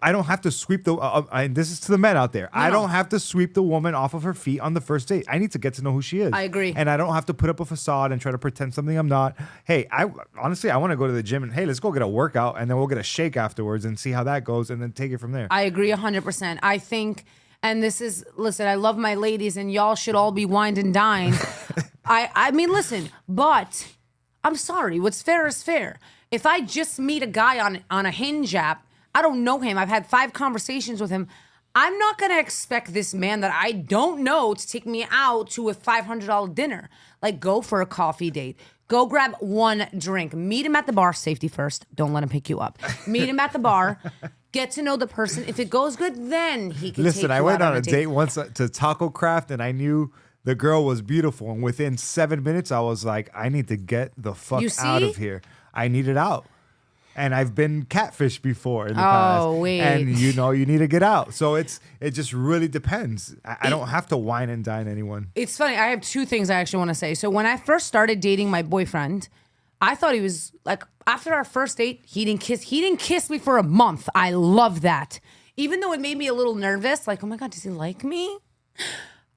S1: I don't have to sweep and this is to the men out there. I don't have to sweep the woman off of her feet on the first date. I need to get to know who she is.
S2: I agree.
S1: And I don't have to put up a facade and try to pretend something I'm not. Hey, honestly, I want to go to the gym and hey, let's go get a workout and then we'll get a shake afterwards and see how that goes and then take it from there.
S2: I agree 100%. I think, and listen, I love my ladies and y'all should all be wined and dined. I mean, listen, but I'm sorry. What's fair is fair. If I just meet a guy on a Hinge app, I don't know him. I've had 5 conversations with him. I'm not going to expect this man that I don't know to take me out to a $500 dinner. Like, go for a coffee date. Go grab one drink. Meet him at the bar. Safety first. Don't let him pick you up. Meet him at the bar. Get to know the person. If it goes good, then he can take you out.
S1: Listen, I went on a date once to Taco Craft, and I knew the girl was beautiful. And within 7 minutes, I was like, I need to get the fuck out of here. I need it out. And I've been catfished before in the past.
S2: Oh, wait.
S1: And you need to get out. So it just really depends. I don't have to wine and dine anyone.
S2: It's funny. I have 2 things I actually want to say. So when I first started dating my boyfriend, I thought he was like, after our first date, he didn't kiss me for a month. I love that. Even though it made me a little nervous, like, oh my God, does he like me?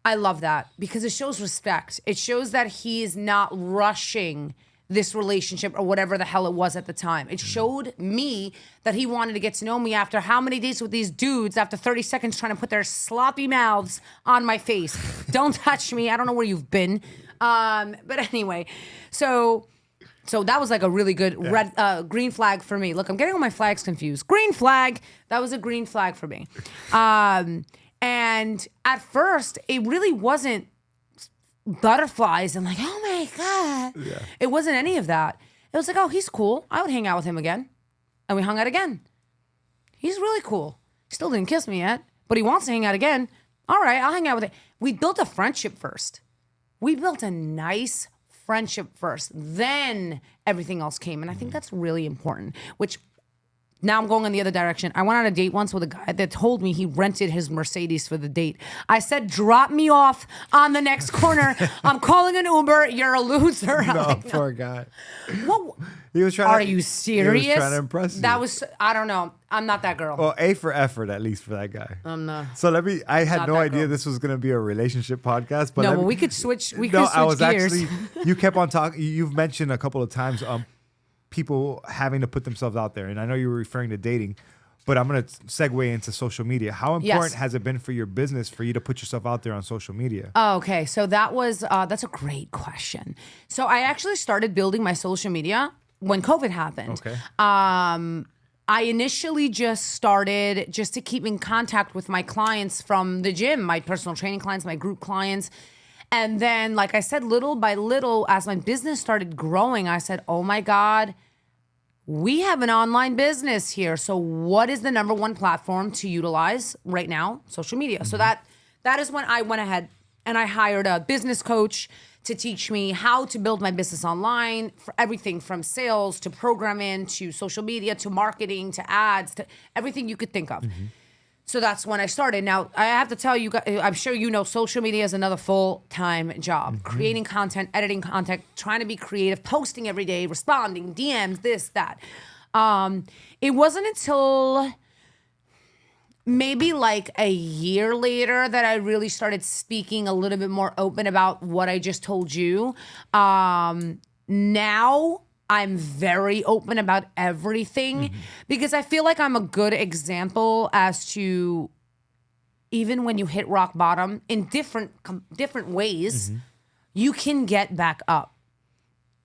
S2: I love that because it shows respect. It shows that he is not rushing this relationship or whatever the hell it was at the time. It showed me that he wanted to get to know me after how many dates with these dudes after 30 seconds trying to put their sloppy mouths on my face. Don't touch me. I don't know where you've been. But anyway, so that was like a really good green flag for me. Look, I'm getting all my flags confused. Green flag. That was a green flag for me. And at first, it really wasn't butterflies and like, oh my God. Yeah. It wasn't any of that. It was like, oh, he's cool. I would hang out with him again. And we hung out again. He's really cool. He still didn't kiss me yet, but he wants to hang out again. All right, I'll hang out with him. We built a friendship first. We built a nice friendship first. Then everything else came. And I think that's really important, which now I'm going in the other direction. I went on a date once with a guy that told me he rented his Mercedes for the date. I said, drop me off on the next corner. I'm calling an Uber. You're a loser.
S1: No,
S2: like,
S1: poor guy.
S2: What?
S1: He was trying.
S2: Are you serious?
S1: He was trying to impress you.
S2: That was, I don't know. I'm not that girl.
S1: Well, A for effort, at least for that guy.
S2: I'm not.
S1: So I had no idea this was going to be a relationship podcast. But
S2: no, but we could switch. We could switch gears.
S1: You kept on talking. You've mentioned a couple of times people having to put themselves out there. And I know you were referring to dating, but I'm going to segue into social media. How important has it been for your business for you to put yourself out there on social media?
S2: Oh, okay. So that's a great question. So I actually started building my social media when COVID happened.
S1: Okay.
S2: I initially just started just to keep in contact with my clients from the gym, my personal training clients, my group clients. And then, like I said, little by little, as my business started growing, I said, oh my God, we have an online business here. So what is the number one platform to utilize right now? Social media. So that is when I went ahead and I hired a business coach to teach me how to build my business online, for everything from sales to programming to social media to marketing to ads to everything you could think of. So that's when I started. Now, I have to tell you, I'm sure you know, social media is another full-time job. Creating content, editing content, trying to be creative, posting every day, responding, DMs, this, that. It wasn't until maybe like a year later that I really started speaking a little bit more open about what I just told you. Now I'm very open about everything because I feel like I'm a good example as to even when you hit rock bottom in different ways, you can get back up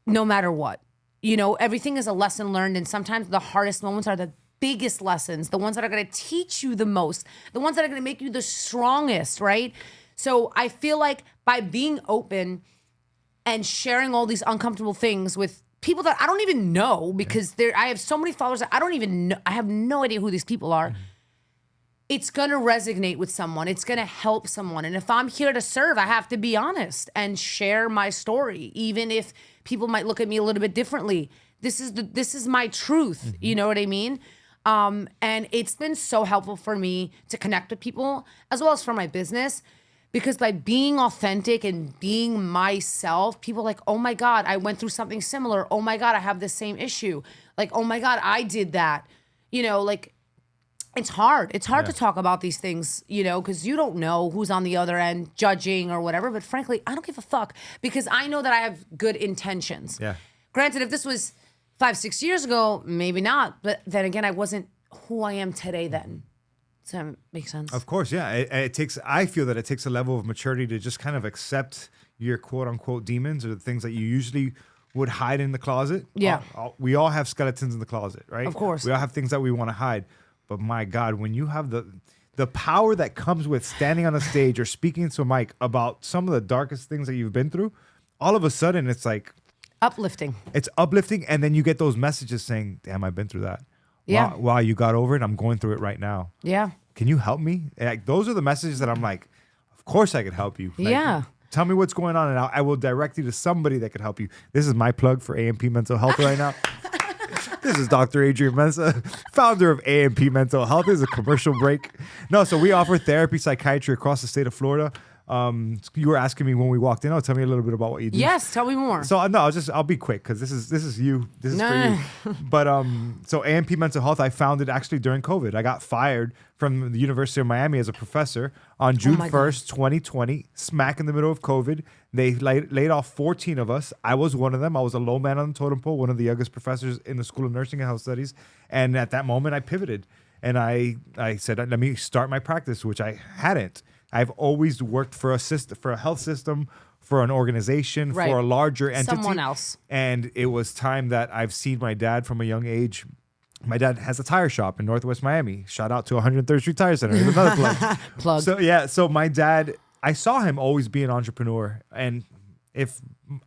S2: no matter what. You know, everything is a lesson learned, and sometimes the hardest moments are the biggest lessons, the ones that are going to teach you the most, the ones that are going to make you the strongest, right? So I feel like by being open and sharing all these uncomfortable things with people that I don't even know, because I have so many followers that I don't even know, I have no idea who these people are. It's going to resonate with someone. It's going to help someone. And if I'm here to serve, I have to be honest and share my story, even if people might look at me a little bit differently. This is my truth. You know what I mean? And it's been so helpful for me to connect with people as well as for my business, because by being authentic and being myself, people are like, oh my God, I went through something similar. Oh my God, I have the same issue. Like, oh my God, I did that. You know, like, it's hard. It's hard to talk about these things, you know, because you don't know who's on the other end judging or whatever. But frankly, I don't give a fuck because I know that I have good intentions. Yeah. Granted, if this was 5-6 years ago, maybe not. But then again, I wasn't who I am today then. Does that make sense?
S1: Of course, yeah. I feel that it takes a level of maturity to just kind of accept your quote unquote demons or the things that you usually would hide in the closet.
S2: Yeah.
S1: We all have skeletons in the closet, right?
S2: Of course.
S1: We all have things that we want to hide. But my God, when you have the power that comes with standing on a stage or speaking to a mic about some of the darkest things that you've been through, all of a sudden it's like
S2: uplifting.
S1: It's uplifting, and then you get those messages saying, "Damn, I've been through that.
S2: Yeah.
S1: Wow, you got over it. I'm going through it right now.
S2: Yeah.
S1: Can you help me?" Like, those are the messages that I'm like, of course I could help you. Like,
S2: yeah.
S1: Tell me what's going on, and I will direct you to somebody that could help you. This is my plug for AMP Mental Health right now. This is Dr. Adrian Mesa, founder of AMP Mental Health. This is a commercial break. No, so we offer therapy, psychiatry across the state of Florida. You were asking me when we walked in. Oh, tell me a little bit about what you do.
S2: Yes, tell me more.
S1: So no, I'll be quick because this is you. This is for you. But so AMP Mental Health, I founded actually during COVID. I got fired from the University of Miami as a professor on June 1st, 2020, smack in the middle of COVID. They laid off 14 of us. I was one of them. I was a low man on the totem pole, one of the youngest professors in the School of Nursing and Health Studies. And at that moment, I pivoted. And I said, let me start my practice, which I hadn't. I've always worked for a health system, for an organization,
S2: right.
S1: for a larger entity.
S2: Someone else.
S1: And it was time that I've seen my dad from a young age. My dad has a tire shop in Northwest Miami. Shout out to 103rd Street Tire Center. Here's another plug.
S2: Plug.
S1: So my dad, I saw him always be an entrepreneur. And if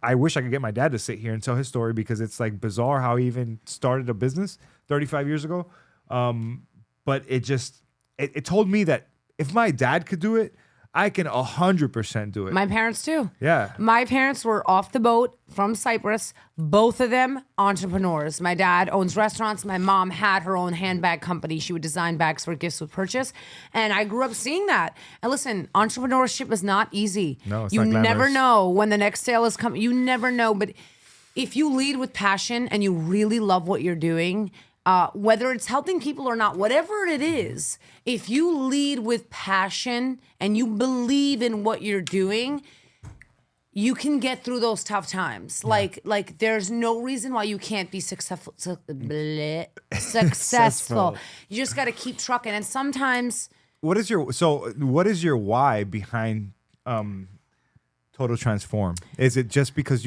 S1: I wish I could get my dad to sit here and tell his story, because it's like bizarre how he even started a business 35 years ago. But it told me that if my dad could do it, I can 100% do it.
S2: My parents too.
S1: Yeah.
S2: My parents were off the boat from Cyprus. Both of them entrepreneurs. My dad owns restaurants. My mom had her own handbag company. She would design bags for gifts with purchase. And I grew up seeing that. And listen, entrepreneurship is not easy.
S1: No, it's
S2: you
S1: not glamorous.
S2: never know when the next sale is coming. You never know. But if you lead with passion and you really love what you're doing, whether it's helping people or not, whatever it is, if you lead with passion and you believe in what you're doing, you can get through those tough times. Yeah. Like there's no reason why you can't be successful. Successful. You just got to keep trucking. And sometimes,
S1: what is your why behind Total Transform? Is it just because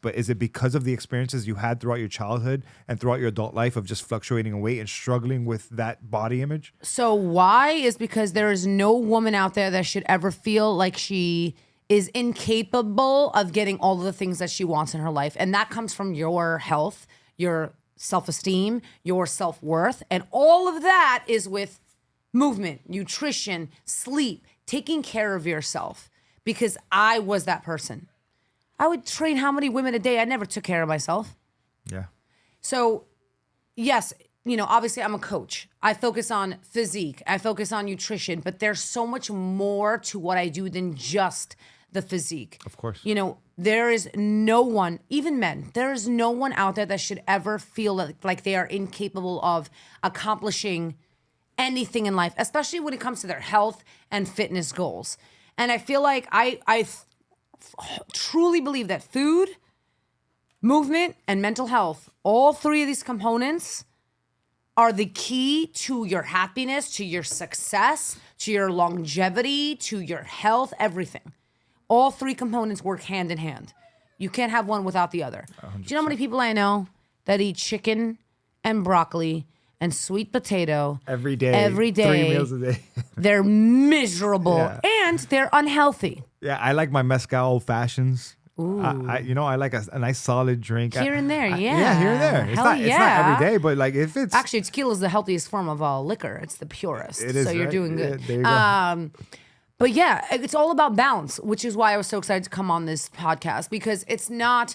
S1: but is it because of the experiences you had throughout your childhood and throughout your adult life of just fluctuating in weight and struggling with that body image?
S2: So why is because there is no woman out there that should ever feel like she is incapable of getting all of the things that she wants in her life. And that comes from your health, your self-esteem, your self-worth, and all of that is with movement, nutrition, sleep, taking care of yourself. Because I was that person. I would train how many women a day? I never took care of myself.
S1: Yeah.
S2: So, yes, obviously I'm a coach. I focus on physique. I focus on nutrition, but there's so much more to what I do than just the physique.
S1: Of course.
S2: There is no one, even men, there is no one out there that should ever feel like they are incapable of accomplishing anything in life, especially when it comes to their health and fitness goals. And I feel like I truly believe that food, movement, and mental health, all three of these components are the key to your happiness, to your success, to your longevity, to your health, everything. All three components work hand in hand. You can't have one without the other. 100%. Do you know how many people I know that eat chicken and broccoli and sweet potato
S1: every day? 3 meals a day.
S2: They're miserable and they're unhealthy.
S1: Yeah, I like my mezcal old fashions.
S2: Ooh.
S1: I like a nice solid drink.
S2: Here and there, yeah.
S1: Yeah, here and there. It's not every day, but like if it's...
S2: Actually, tequila is the healthiest form of liquor. It's the purest.
S1: It is,
S2: so you're
S1: right?
S2: doing good.
S1: Yeah, there you go.
S2: But yeah, it's all about balance, which is why I was so excited to come on this podcast, because it's not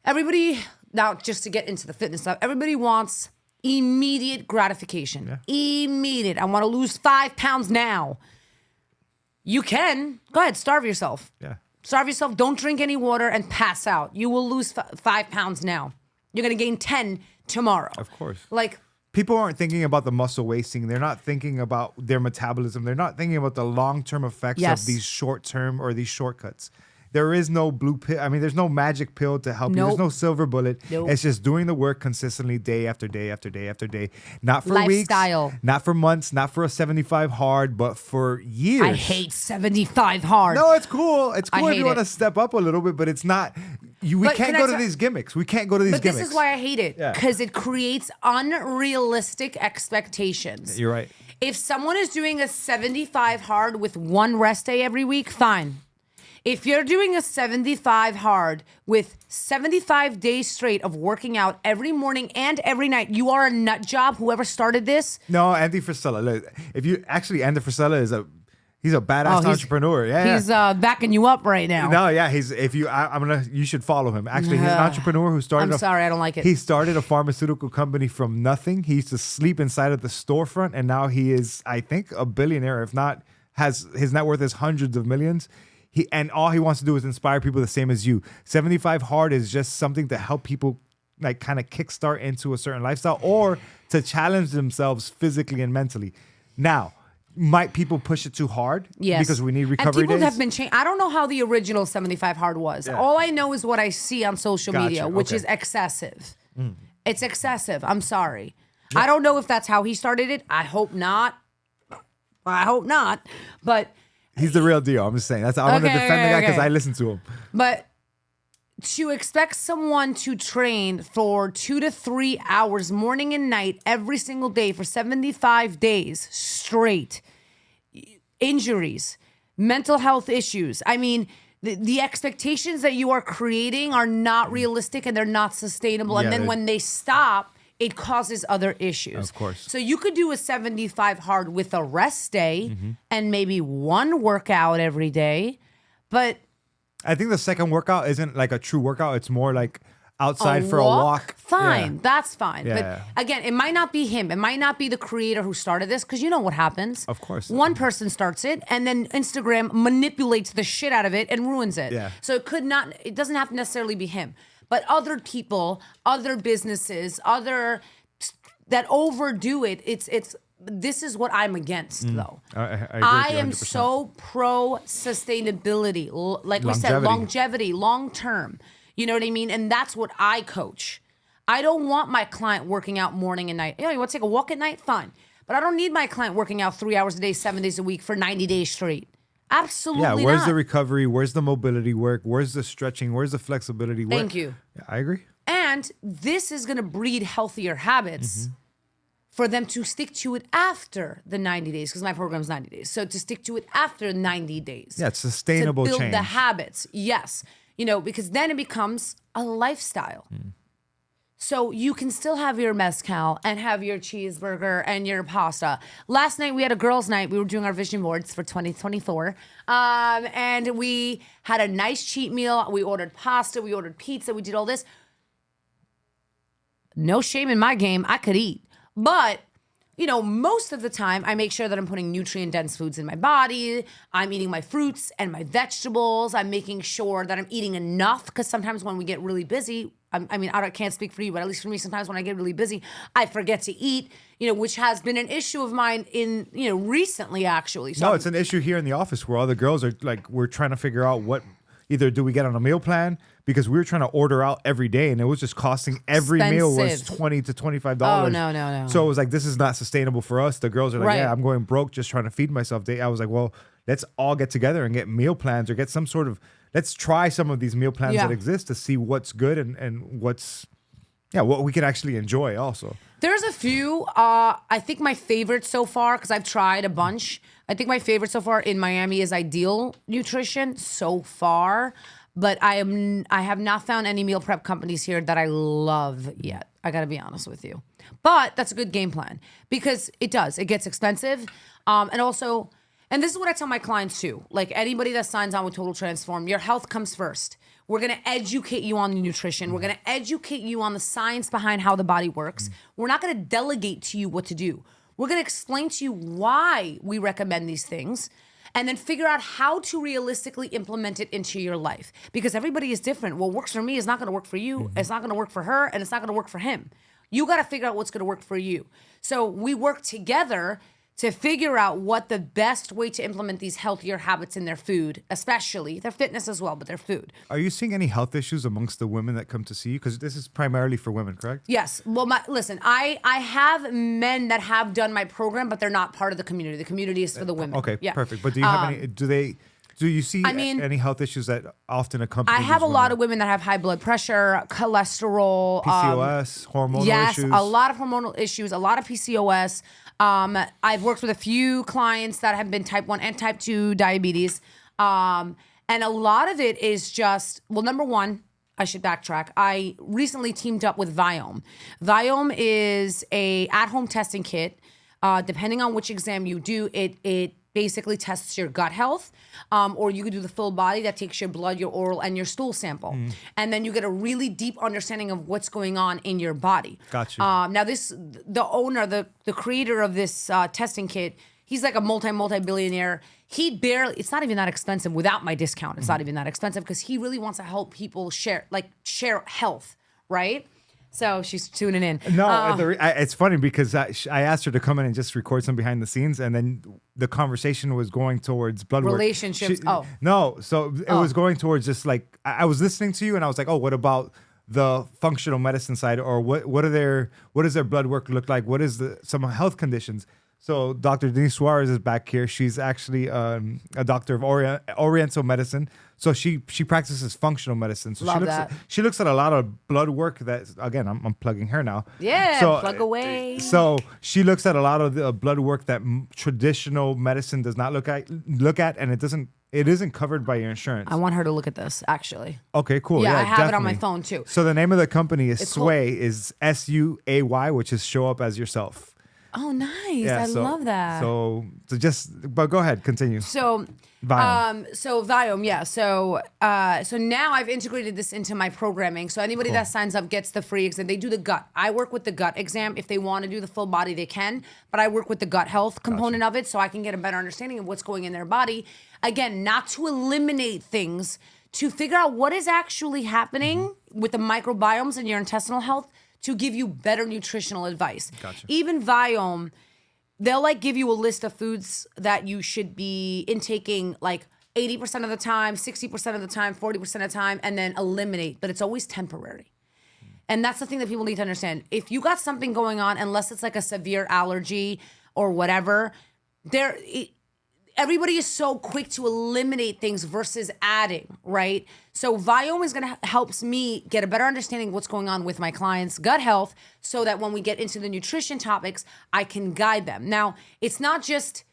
S2: everybody, now just to get into the fitness stuff, everybody wants immediate gratification. Yeah. Immediate. I want to lose 5 pounds now. You can. Go ahead, starve yourself.
S1: Yeah.
S2: Starve yourself, don't drink any water, and pass out. You will lose 5 pounds now. You're going to gain 10 tomorrow.
S1: Of course.
S2: Like,
S1: people aren't thinking about the muscle wasting. They're not thinking about their metabolism. They're not thinking about the long-term effects of these short-term or these shortcuts. There is no blue pill. I mean, there's no magic pill to help you. There's no silver bullet. It's just doing the work consistently day after day after day after day. Not for
S2: lifestyle.
S1: weeks, not for months, not for a 75 hard, but for years.
S2: I hate 75 hard.
S1: No, it's cool. It's cool if you want to
S2: it.
S1: step up a little bit, but it's not. We can't go to these gimmicks. We can't go to these gimmicks.
S2: But this is why I hate it, because it creates unrealistic expectations.
S1: You're right.
S2: If someone is doing a 75 hard with one rest day every week, fine. If you're doing a 75 hard with 75 days straight of working out every morning and every night, you are a nut job. Whoever started this.
S1: No, Andy Frisella. Look, if you actually, Andy Frisella is he's a badass entrepreneur. Yeah,
S2: he's backing you up right now.
S1: No, yeah, you should follow him. Actually, he's an entrepreneur who started.
S2: I'm sorry, I don't like it.
S1: He started a pharmaceutical company from nothing. He used to sleep inside of the storefront, and now he is, I think, a billionaire. If not, his net worth is hundreds of millions. And all he wants to do is inspire people the same as you. 75 hard is just something to help people like kind of kickstart into a certain lifestyle or to challenge themselves physically and mentally. Now, might people push it too hard?
S2: Yes.
S1: Because we need recovery
S2: and people
S1: days?
S2: have been changed. I don't know how the original 75 hard was. Yeah. All I know is what I see on social media, which is excessive. It's excessive. I'm sorry. Yeah. I don't know if that's how he started it. I hope not. But
S1: he's the real deal. I'm just saying. I want to defend the guy because I listen to him.
S2: But to expect someone to train for 2 to 3 hours morning and night every single day for 75 days straight, injuries, mental health issues. I mean, the expectations that you are creating are not realistic and they're not sustainable. And then when they stop, it causes other issues.
S1: Of course.
S2: So you could do a 75 hard with a rest day and maybe one workout every day, but
S1: I think the second workout isn't like a true workout. It's more like outside for a walk.
S2: Fine, that's fine.
S1: Yeah.
S2: But again, it might not be him. It might not be the creator who started this, because you know what happens.
S1: Of course.
S2: One person starts it and then Instagram manipulates the shit out of it and ruins it.
S1: Yeah.
S2: So it doesn't have to necessarily be him. But other people, other businesses, that overdo it, this is what I'm against, though.
S1: I agree
S2: I
S1: with you
S2: am
S1: 100%.
S2: so pro sustainability, like we said, longevity, long term. You know what I mean? And that's what I coach. I don't want my client working out morning and night. You want to take a walk at night? Fine. But I don't need my client working out 3 hours a day, 7 days a week for 90 days straight. Absolutely not.
S1: Yeah, where's the recovery? Where's the mobility work? Where's the stretching? Where's the flexibility work?
S2: Thank you.
S1: Yeah, I agree.
S2: And this is going to breed healthier habits for them to stick to it after the 90 days, because my program is 90 days. So to stick to it after 90 days.
S1: Yeah, it's sustainable
S2: change. To build the
S1: change.
S2: habits. Yes. Because then it becomes a lifestyle. So you can still have your mezcal and have your cheeseburger and your pasta. Last night we had a girls' night. We were doing our vision boards for 2024. And we had a nice cheat meal. We ordered pasta, we ordered pizza, we did all this. No shame in my game. I could eat. But most of the time, I make sure that I'm putting nutrient-dense foods in my body. I'm eating my fruits and my vegetables. I'm making sure that I'm eating enough, because sometimes when we get really busy, I can't speak for you, but at least for me, sometimes when I get really busy, I forget to eat, which has been an issue of mine in, recently, actually. So
S1: No, it's an issue here in the office where all the girls are like, we're trying to figure out either do we get on a meal plan, because we were trying to order out every day and it was just costing every meal was $20 to $25.
S2: Oh, no.
S1: So it was like, this is not sustainable for us. The girls are like,
S2: Right.
S1: yeah, I'm going broke just trying to feed myself. I was like, well, let's all get together and get meal plans or get some sort of, let's try some of these meal plans that exist to see what's good and what we can actually enjoy also.
S2: There's a few. I think my favorite so far, because I've tried a bunch. I think my favorite so far in Miami is Ideal Nutrition so far, but I have not found any meal prep companies here that I love yet. I got to be honest with you, but that's a good game plan because it gets expensive, and this is what I tell my clients too. Like anybody that signs on with Total Transform, your health comes first. We're going to educate you on the nutrition. We're going to educate you on the science behind how the body works. We're not going to delegate to you what to do. We're going to explain to you why we recommend these things and then figure out how to realistically implement it into your life, because everybody is different. What works for me is not going to work for you. It's not going to work for her, and it's not going to work for him. You got to figure out what's going to work for you. So we work together to figure out what the best way to implement these healthier habits in their food, especially their fitness as well, but their food.
S1: Are you seeing any health issues amongst the women that come to see you? Because this is primarily for women, correct?
S2: Yes. Well, listen, I have men that have done my program, but they're not part of the community. The community is for the women.
S1: Okay,
S2: yeah.
S1: perfect. But do you have any, do you see any health issues that often accompany
S2: I have a
S1: these
S2: lot
S1: women?
S2: of women that have high blood pressure, cholesterol,
S1: PCOS, hormonal
S2: yes,
S1: issues?
S2: a lot of hormonal issues, a lot of PCOS. I've worked with a few clients that have been type 1 and type 2 diabetes. And a lot of it is just, well, number one, I should backtrack. I recently teamed up with Viome. Viome is a at-home testing kit. Depending on which exam you do, it basically tests your gut health, or you could do the full body that takes your blood, your oral, and your stool sample. And then you get a really deep understanding of what's going on in your body.
S1: Gotcha.
S2: Now the owner, the creator of this testing kit, he's like a multi-billionaire. It's not even that expensive without my discount. It's not even that expensive because he really wants to help people share health, right? So she's tuning in.
S1: No, it's funny because I asked her to come in and just record some behind the scenes, and then the conversation was going towards blood work.
S2: Relationships.
S1: No, so it was going towards just like I was listening to you, and I was like, oh, what about the functional medicine side, or what does their blood work look like? What is some health conditions? So Dr. Denise Suarez is back here. She's actually a doctor of Oriental medicine. So she practices functional medicine. So she looks at a lot of blood work that, again, I'm plugging her now.
S2: Yeah,
S1: so,
S2: plug away.
S1: So she looks at a lot of the blood work that traditional medicine does not look at, and it isn't covered by your insurance.
S2: I want her to look at this, actually.
S1: Okay, cool.
S2: Yeah, I have it on
S1: definitely.
S2: my phone, too.
S1: So the name of the company is
S2: It's
S1: Sway, is SUAY, which is show up as yourself.
S2: Oh, nice. I love that.
S1: But go ahead, continue.
S2: So Viome, yeah. So now I've integrated this into my programming. So anybody that signs up gets the free exam. They do the gut. I work with the gut exam. If they want to do the full body, they can. But I work with the gut health component of it, so I can get a better understanding of what's going in their body. Again, not to eliminate things, to figure out what is actually happening with the microbiomes and your intestinal health, to give you better nutritional advice.
S1: Gotcha.
S2: Even Viome, they'll give you a list of foods that you should be intaking 80% of the time, 60% of the time, 40% of the time, and then eliminate. But it's always temporary. And that's the thing that people need to understand. If you got something going on, unless it's like a severe allergy or whatever, everybody is so quick to eliminate things versus adding, right? So Viome is going to helps me get a better understanding of what's going on with my clients' gut health, so that when we get into the nutrition topics, I can guide them. Now, it's not just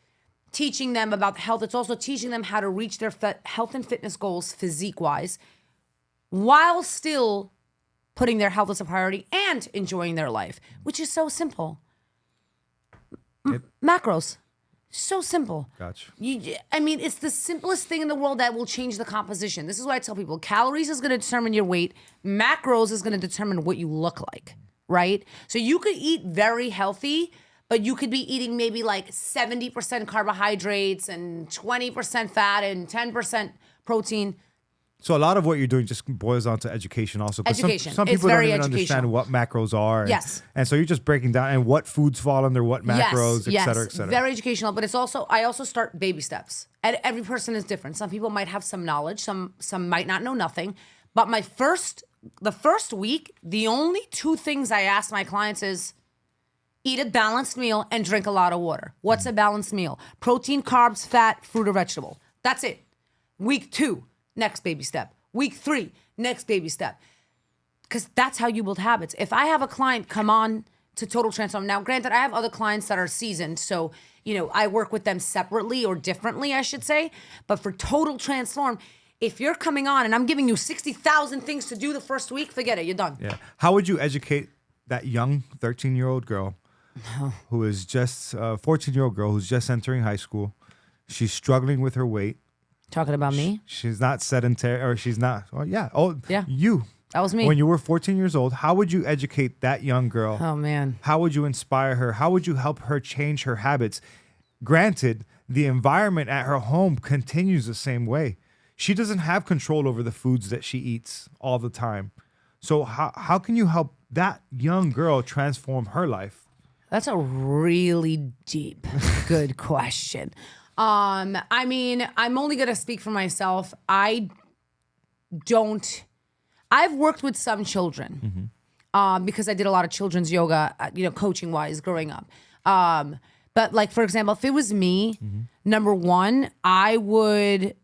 S2: teaching them about health, it's also teaching them how to reach their health and fitness goals physique-wise, while still putting their health as a priority and enjoying their life, which is so simple. Macros. So simple.
S1: Gotcha.
S2: I mean, it's the simplest thing in the world that will change the composition. This is why I tell people calories is going to determine your weight. Macros is going to determine what you look like, right? So you could eat very healthy, but you could be eating maybe like 70% carbohydrates and 20% fat and 10% protein.
S1: So a lot of what you're doing just boils down to education also. 'Cause
S2: Education.
S1: Some
S2: It's
S1: people don't
S2: very
S1: even understand what macros are.
S2: Yes.
S1: And so you're just breaking down and what foods fall under what macros, et cetera, et cetera.
S2: Very educational, but I also start baby steps. And every person is different. Some people might have some knowledge, some might not know nothing. But the first week, the only two things I ask my clients is eat a balanced meal and drink a lot of water. What's a balanced meal? Protein, carbs, fat, fruit, or vegetable. That's it. Week 2, next baby step. Week 3, next baby step. Because that's how you build habits. If I have a client come on to Total Transform, now granted, I have other clients that are seasoned, so I work with them separately or differently, I should say. But for Total Transform, if you're coming on and I'm giving you 60,000 things to do the first week, forget it, you're done.
S1: Yeah. How would you educate that young 13-year-old girl who is just a 14-year-old girl who's just entering high school? She's struggling with her weight.
S2: Talking about me?
S1: She's not sedentary, or she's not. Oh, yeah. Oh,
S2: yeah.
S1: You.
S2: That was me.
S1: When you were 14 years old, how would you educate that young girl?
S2: Oh, man.
S1: How would you inspire her? How would you help her change her habits? Granted, the environment at her home continues the same way. She doesn't have control over the foods that she eats all the time. So how can you help that young girl transform her life?
S2: That's a really deep, good question. I mean, I'm only going to speak for myself. I've worked with some children because I did a lot of children's yoga, coaching wise growing up. But like, for example, if it was me, number one, I would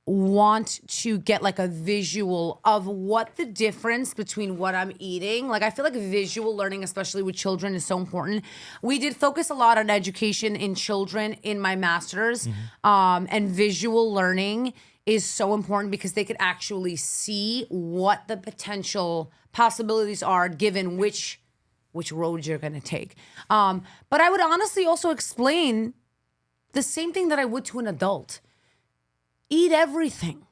S2: want to get like a visual of what the difference between what I'm eating. Like, I feel like visual learning, especially with children, is so important. We did focus a lot on education in children in my master's, and visual learning is so important because they could actually see what the potential possibilities are given which road you're going to take. But I would honestly also explain the same thing that I would to an adult. Eat everything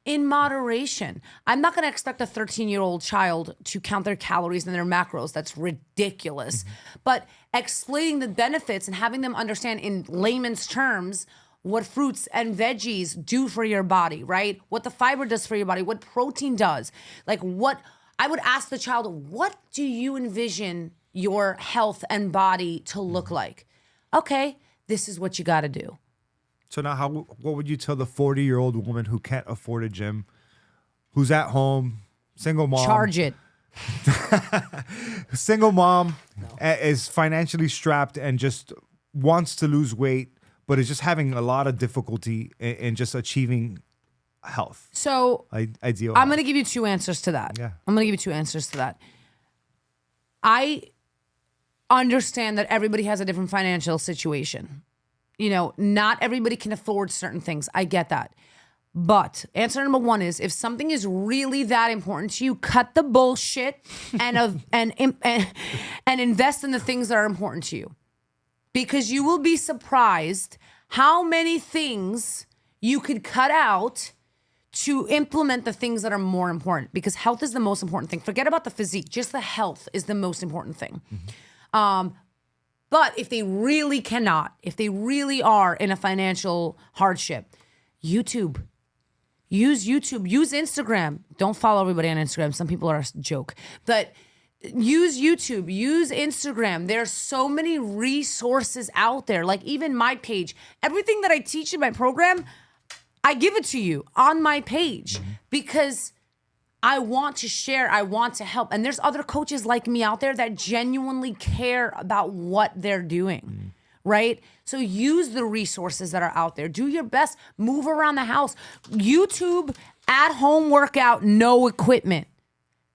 S2: in moderation. I'm not going to expect a 13-year-old child to count their calories and their macros. That's ridiculous. But explaining the benefits and having them understand in layman's terms what fruits and veggies do for your body, right? What the fiber does for your body, what protein does. Like, what I would ask the child, what do you envision your health and body to look like? Okay, this is what you got to do.
S1: So now, what would you tell the 40-year-old woman who can't afford a gym, who's at home, single mom?
S2: Charge it.
S1: Single mom is financially strapped and just wants to lose weight, but is just having a lot of difficulty in just achieving health.
S2: So
S1: ideal.
S2: I'm going to give you two answers to that.
S1: Yeah.
S2: I'm going to give you two answers to that. I understand that everybody has a different financial situation. Not everybody can afford certain things. I get that. But answer number one is, if something is really that important to you, cut the bullshit and invest in the things that are important to you. Because you will be surprised how many things you could cut out to implement the things that are more important. Because health is the most important thing. Forget about the physique. Just the health is the most important thing. But if they really cannot, if they really are in a financial hardship, YouTube. Use YouTube. Use Instagram. Don't follow everybody on Instagram. Some people are a joke. But use YouTube. Use Instagram. There's so many resources out there. Like even my page. Everything that I teach in my program, I give it to you on my page because I want to share. I want to help. And there's other coaches like me out there that genuinely care about what they're doing, right? So use the resources that are out there. Do your best. Move around the house. YouTube, at-home workout, no equipment.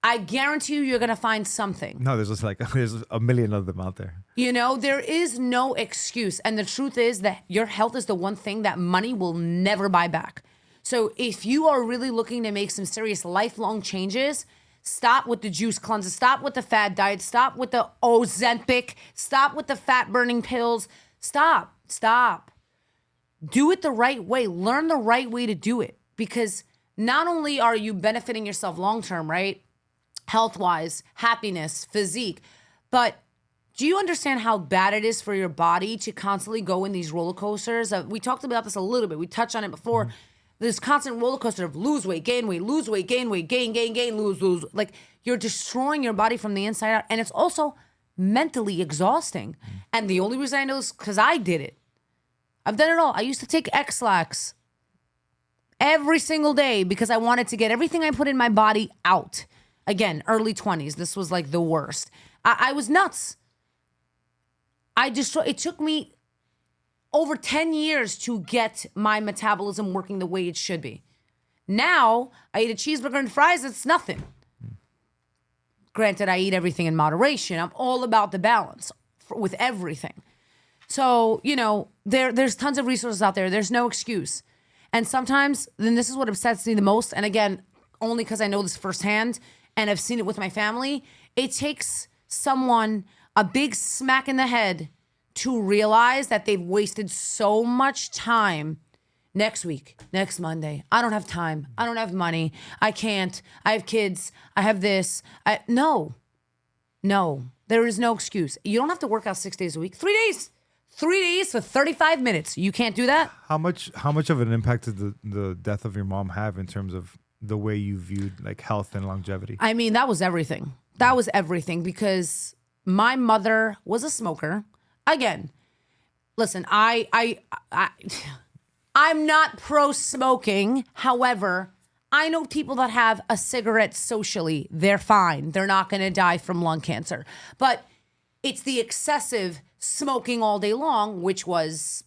S2: I guarantee you're going to find something.
S1: No, there's a million of them out there.
S2: There is no excuse. And the truth is that your health is the one thing that money will never buy back. So if you are really looking to make some serious lifelong changes, Stop with the juice cleanses. Stop with the fad diet. Stop with the Ozempic. Stop with the fat burning pills. Stop. Do it the right way. Learn the right way to do it, because not only are you benefiting yourself long-term, right? Health-wise, happiness, physique, but do you understand how bad it is for your body to constantly go in these roller coasters? We talked about this a little bit. We touched on it before. This constant roller coaster of lose weight, gain weight, lose weight, gain weight, gain, lose. Like, you're destroying your body from the inside out. And it's also mentally exhausting. And the only reason I know is because I did it. I've done it all. I used to take X-Lax every single day because I wanted to get everything I put in my body out. Again, early 20s. This was like the worst. I was nuts. It took me over 10 years to get my metabolism working the way it should be. Now, I eat a cheeseburger and fries, it's nothing. Granted, I eat everything in moderation. I'm all about the balance with everything. So, there's tons of resources out there. There's no excuse. And sometimes, then this is what upsets me the most, and again, only because I know this firsthand, and I've seen it with my family, it takes someone a big smack in the head to realize that they've wasted so much time. Next week, next Monday, I don't have time. I don't have money. I can't. I have kids. I have this. No, there is no excuse. You don't have to work out 6 days a week. 3 days. 3 days for 35 minutes. You can't do that?
S1: How much of an impact did the death of your mom have in terms of the way you viewed like health and longevity?
S2: I mean, that was everything. That was everything, because my mother was a smoker. Again, listen, I'm not pro-smoking. However, I know people that have a cigarette socially. They're fine. They're not going to die from lung cancer. But it's the excessive smoking all day long, which was,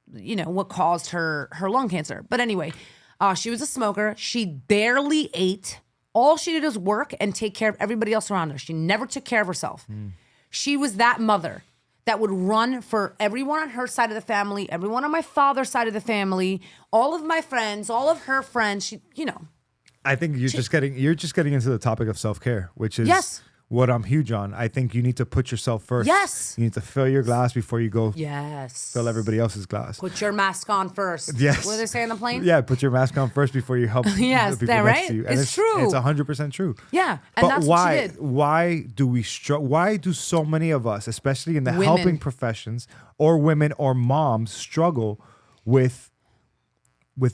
S2: what caused her lung cancer. But anyway, she was a smoker. She barely ate. All she did was work and take care of everybody else around her. She never took care of herself. She was that mother that would run for everyone on her side of the family, everyone on my father's side of the family, all of my friends, all of her friends.
S1: I think you're just getting into the topic of self-care, which is what I'm huge on. I think you need to put yourself first.
S2: Yes.
S1: You need to fill your glass before you go fill everybody else's glass.
S2: Put your mask on first.
S1: Yes.
S2: What do they say on the plane?
S1: Yeah, put your mask on first before you help
S2: yes,
S1: the people
S2: that,
S1: next
S2: right?
S1: to you. And
S2: it's true.
S1: It's 100% true.
S2: Yeah, and that's what she did.
S1: Why do we why do so many of us, especially in the
S2: Women.
S1: helping professions, or women or moms, struggle with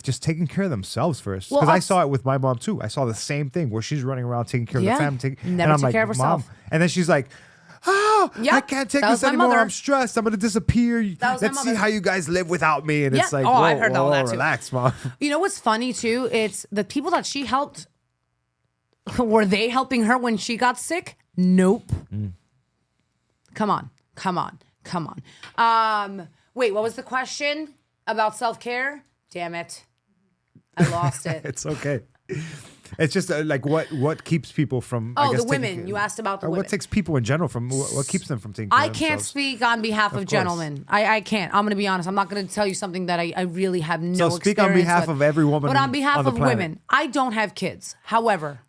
S1: just taking care of themselves first? Because I saw it with my mom too. I saw the same thing where she's running around taking care of the family.
S2: Never took care of herself.
S1: Mom. And then she's like, I can't take this anymore. I'm stressed. I'm going to disappear. Let's see how you guys live without me. And it's like, whoa,
S2: I heard all that too.
S1: Relax, Mom.
S2: You know what's funny too? It's the people that she helped. Were they helping her when she got sick? Nope. Come on. Wait, what was the question about self-care? Damn it. I lost it.
S1: It's okay. It's just like what keeps people from.
S2: Oh, the women. You asked about the women.
S1: What takes people in general from? What keeps them from taking care of themselves?
S2: I can't speak on behalf of gentlemen. I can't. I'm going to be honest. I'm not going to tell you something that I really have no experience with.
S1: So speak on behalf of every woman.
S2: But on behalf of
S1: planet.
S2: women, I don't have kids. However,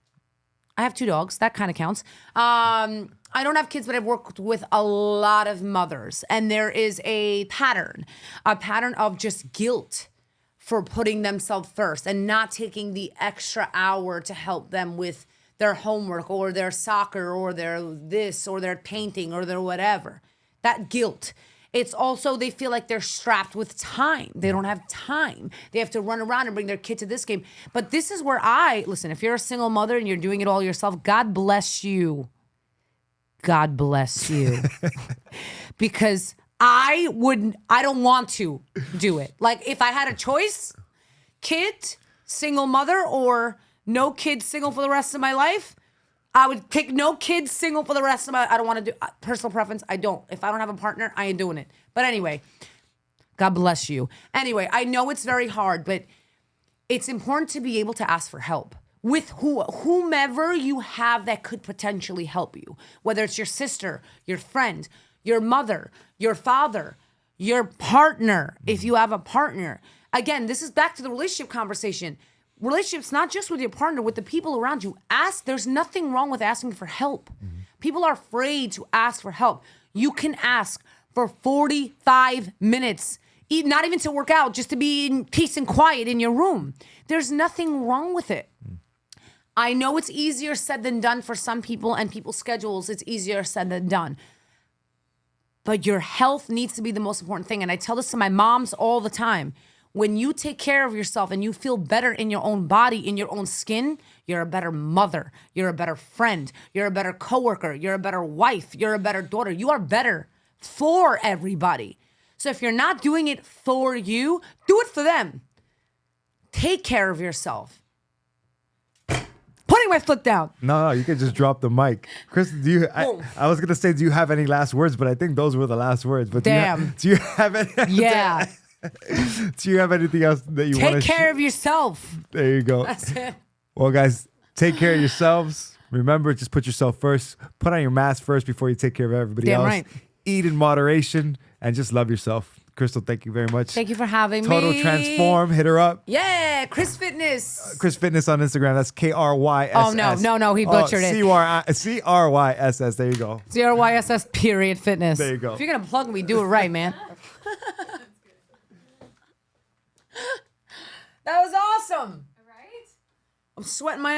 S2: I have 2 dogs. That kind of counts. I don't have kids, but I've worked with a lot of mothers, and there is a pattern of just guilt for putting themselves first and not taking the extra hour to help them with their homework or their soccer or their this or their painting or their whatever. That guilt. It's also they feel like they're strapped with time. They don't have time. They have to run around and bring their kid to this game. But this is where listen, if you're a single mother and you're doing it all yourself, God bless you. God bless you. Because I don't want to do it. Like if I had a choice, kid, single mother, or no kids, single for the rest of my life, I would pick no kids, single for the rest of I don't want to do personal preference. I don't. If I don't have a partner, I ain't doing it. But anyway, God bless you. Anyway, I know it's very hard, but it's important to be able to ask for help with whomever you have that could potentially help you, whether it's your sister, your friend, your mother, your father, your partner, if you have a partner. Again, this is back to the relationship conversation. relationships, not just with your partner, with the people around you. There's nothing wrong with asking for help. People are afraid to ask for help. You can ask for 45 minutes, not even to work out, just to be in peace and quiet in your room. There's nothing wrong with it. I know it's easier said than done for some people, and people's schedules, it's easier said than done. But your health needs to be the most important thing. And I tell this to my moms all the time. When you take care of yourself and you feel better in your own body, in your own skin, you're a better mother. You're a better friend. You're a better coworker. You're a better wife. You're a better daughter. You are better for everybody. So if you're not doing it for you, do it for them. Take care of yourself. Putting my foot down.
S1: No, you can just drop the mic. Chris, I was going to say, do you have any last words? But I think those were the last words. But
S2: Damn.
S1: Do you have any?
S2: Yeah.
S1: Do you have anything else that you want to
S2: Take care of yourself.
S1: There you go.
S2: That's it.
S1: Well, guys, take care of yourselves. Remember, just put yourself first. Put on your mask first before you take care of everybody
S2: Damn
S1: else.
S2: right.
S1: Eat in moderation and just love yourself. Crystal, thank you very much.
S2: Thank you for having me.
S1: Total Transform. Hit her up.
S2: Yeah, Chris Fitness.
S1: Chris Fitness on Instagram. That's KRYSS.
S2: Oh, no, he butchered it.
S1: CRYSS. There you go.
S2: CRYSS period fitness.
S1: There you go.
S2: If you're going to plug me, do it right, man. That was awesome.
S3: Right?
S2: I'm sweating my